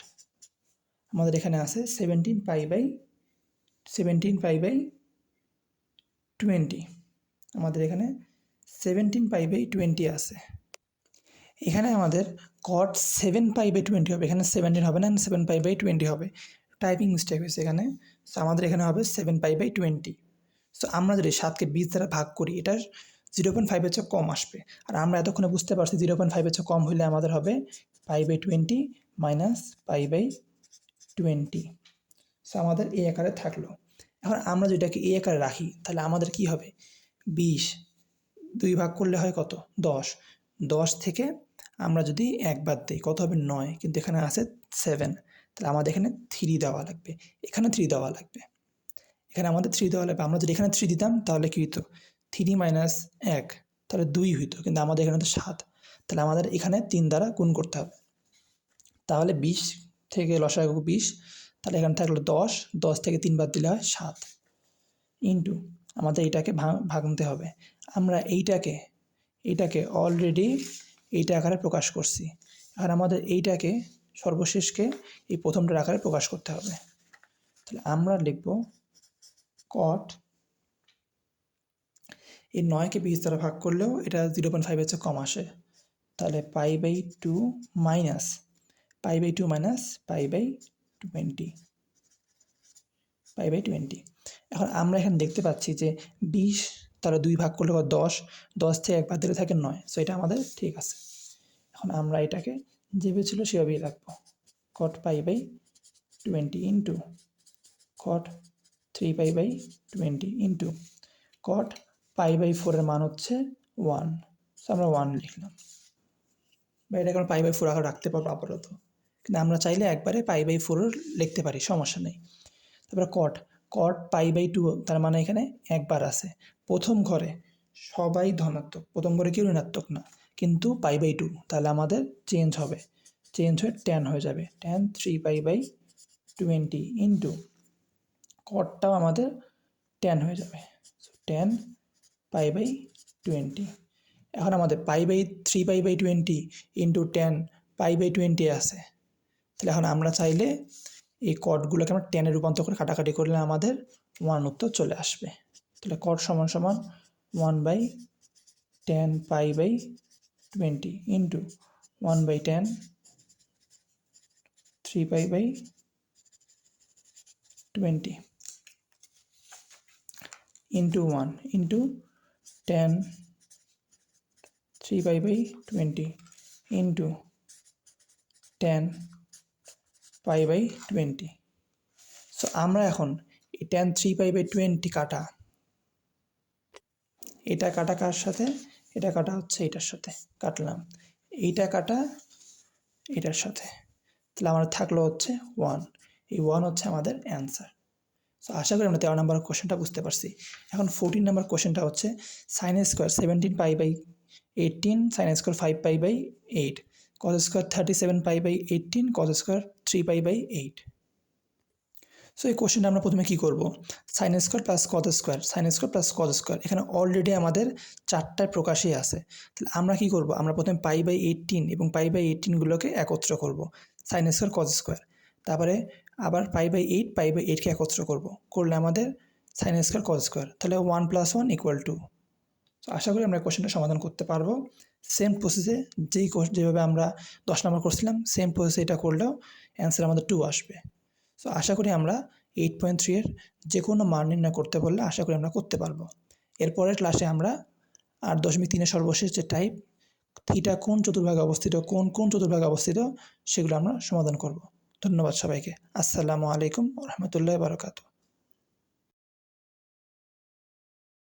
আমাদের এখানে আছে 17π/20, আমাদের এখানে 17π/20 আছে। এখানে আমাদের cot 7π/20 হবে, এখানে 17 হবে না, 7π/20 হবে, টাইপিং মিস্টেক হয়েছে এখানে। সো আমাদের এখানে হবে 7π/20। সো আমরা যদি 7কে 20 দ্বারা ভাগ করি, এটার 0.5 চেয়ে কম আসবে। আর আমরা এতক্ষণে বুঝতে পারছি 0.5 চেয়ে কম হলে আমাদের হবে π/20 মাইনাস π/20। সো আমাদের এই আকারে থাকলো। এখন আমরা যেটাকে এই আকারে রাখি, তাহলে আমাদের কি হবে, 20 2 ভাগ করলে হয় কত, 10, 10 থেকে আমরা যদি 1 বাদ দিই কত হবে, 9, কিন্তু এখানে আছে 7, তাহলে আমাদের এখানে 3 দেওয়া লাগবে, এখানে 3 দেওয়া লাগবে, এখানে আমাদের 3 দেওয়া লাগবে। আমরা যদি এখানে 3 দিতাম তাহলে কি হতো, 3 - 1, তাহলে 2 হইতো, কিন্তু আমাদের এখানে তো 7, তাহলে আমাদের এখানে 3 দ্বারা গুণ করতে হবে। তাহলে 20 থেকে লসাগু 20, তাহলে এখানে থাকলো 10, 10 থেকে 3 বাদ দিলে হয় 7, ইন্টু আমাদের এইটাকে ভাঙতে হবে। আমরা এইটাকে অলরেডি এইটা আকারে প্রকাশ করছি, আর আমাদের এইটাকে সর্বশেষকে এই প্রথমটার আকারে প্রকাশ করতে হবে। তাহলে আমরা লিখব cot, এই 9কে 20 দ্বারা ভাগ করলেও এটা 0.5 চেয়ে কম আসে, তাহলে π/2 মাইনাস π/2 মাইনাস π/20 20 π/20। এখন আমরা এখানে দেখতে পাচ্ছি যে 20 তাহলে 2 ভাগ করলে 10, 10 থেকে 1 বাদ দিলে থাকে 9, সো এটা আমাদের ঠিক আছে। এখন আমরা এটাকে যেভাবে ছিল সেভাবেই রাখবো, cot π/20 into cot 3π/20 into cot π/4 এর মান হচ্ছে 1, সো আমরা 1 লিখলাম, বা এটাকে আমরা π/4 আকারে রাখতে পারবো আপাতত, কিন্তু আমরা চাইলে একবারে π/4 লিখতে পারি, সমস্যা নেই। তারপরে cot π/2, তার মানে এখানে একবার আছে, প্রথম ঘরে সবাই ধনাত্মক, প্রথম ঘরে কেউ ঋণাত্মক না, কিন্তু π/2, তাহলে আমাদের চেঞ্জ হয়ে tan হয়ে যাবে, tan 3π/20 ইন্টু কটটাও আমাদের tan হয়ে যাবে, tan π/20। এখন আমাদের 3π/20 ইন্টু tan π/20 আছে, তাহলে এখন আমরা চাইলে এই কটগুলোকে আমরা টেনে রূপান্তর করে কাটাকাটি করলে আমাদের 1 উত্তর চলে আসবে। তাহলে কট সমান সমান 1/tan π/20 ইন্টু 1/tan 3π/20 ইন্টু 1 into tan 3π/20 into tan π/20। So আমরা এখন এই tan 3π/20 কাটা, এটা কাটা কার সাথে, এটা কাটা হচ্ছে এটার সাথে, কাটলাম, এইটা কাটা এটার সাথে, তাহলে আমার থাকলো হচ্ছে 1, এই 1 হচ্ছে আমাদের অ্যান্সার। সো আশা করি আমরা 13 নম্বর কোশ্চেনটা বুঝতে পারছি। এখন 14 নম্বর কোশ্চেনটা হচ্ছে sin square 17π/18 sin square 5π/8 cos square 37π/18 cos square 3π/8। So এই কোশ্চেনটা আমরা প্রথমে কী করবো, sine square plus cos square, sine square plus cos square, এখানে অলরেডি আমাদের 4টায় প্রকাশই আছে, তাহলে আমরা কী করবো, আমরা প্রথমে π/18 এবং π/18গুলোকে একত্র করব, সাইন স্কোয়ার কজ স্কোয়ার, তারপরে আবার π/8কে একত্র করলে আমাদের সাইন স্কোয়ার কজ স্কোয়ার, তাহলে 1 + 1 = 2। তো আশা করি আমরা কোশ্চেনটা সমাধান করতে পারবো। সেম প্রসেসে যেভাবে আমরা 10 নম্বর করছিলাম, সেম প্রসেসে এটা করলেও অ্যান্সার আমাদের 2 আসবে। সো আশা করি আমরা 8.3 এর যে কোনো মান নির্ণয় করতে বললে আশা করি আমরা করতে পারবো। এরপরের ক্লাসে আমরা 8.3 সর্বশেষ যে টাইপ, থিটা কোন চতুর্ভাগে অবস্থিত, কোন চতুর্ভাগে অবস্থিত, সেগুলো আমরা সমাধান করব। ধন্যবাদ সবাইকে। আসসালামু আলাইকুম ওয়া রাহমাতুল্লাহি ওয়া বারাকাতুহু।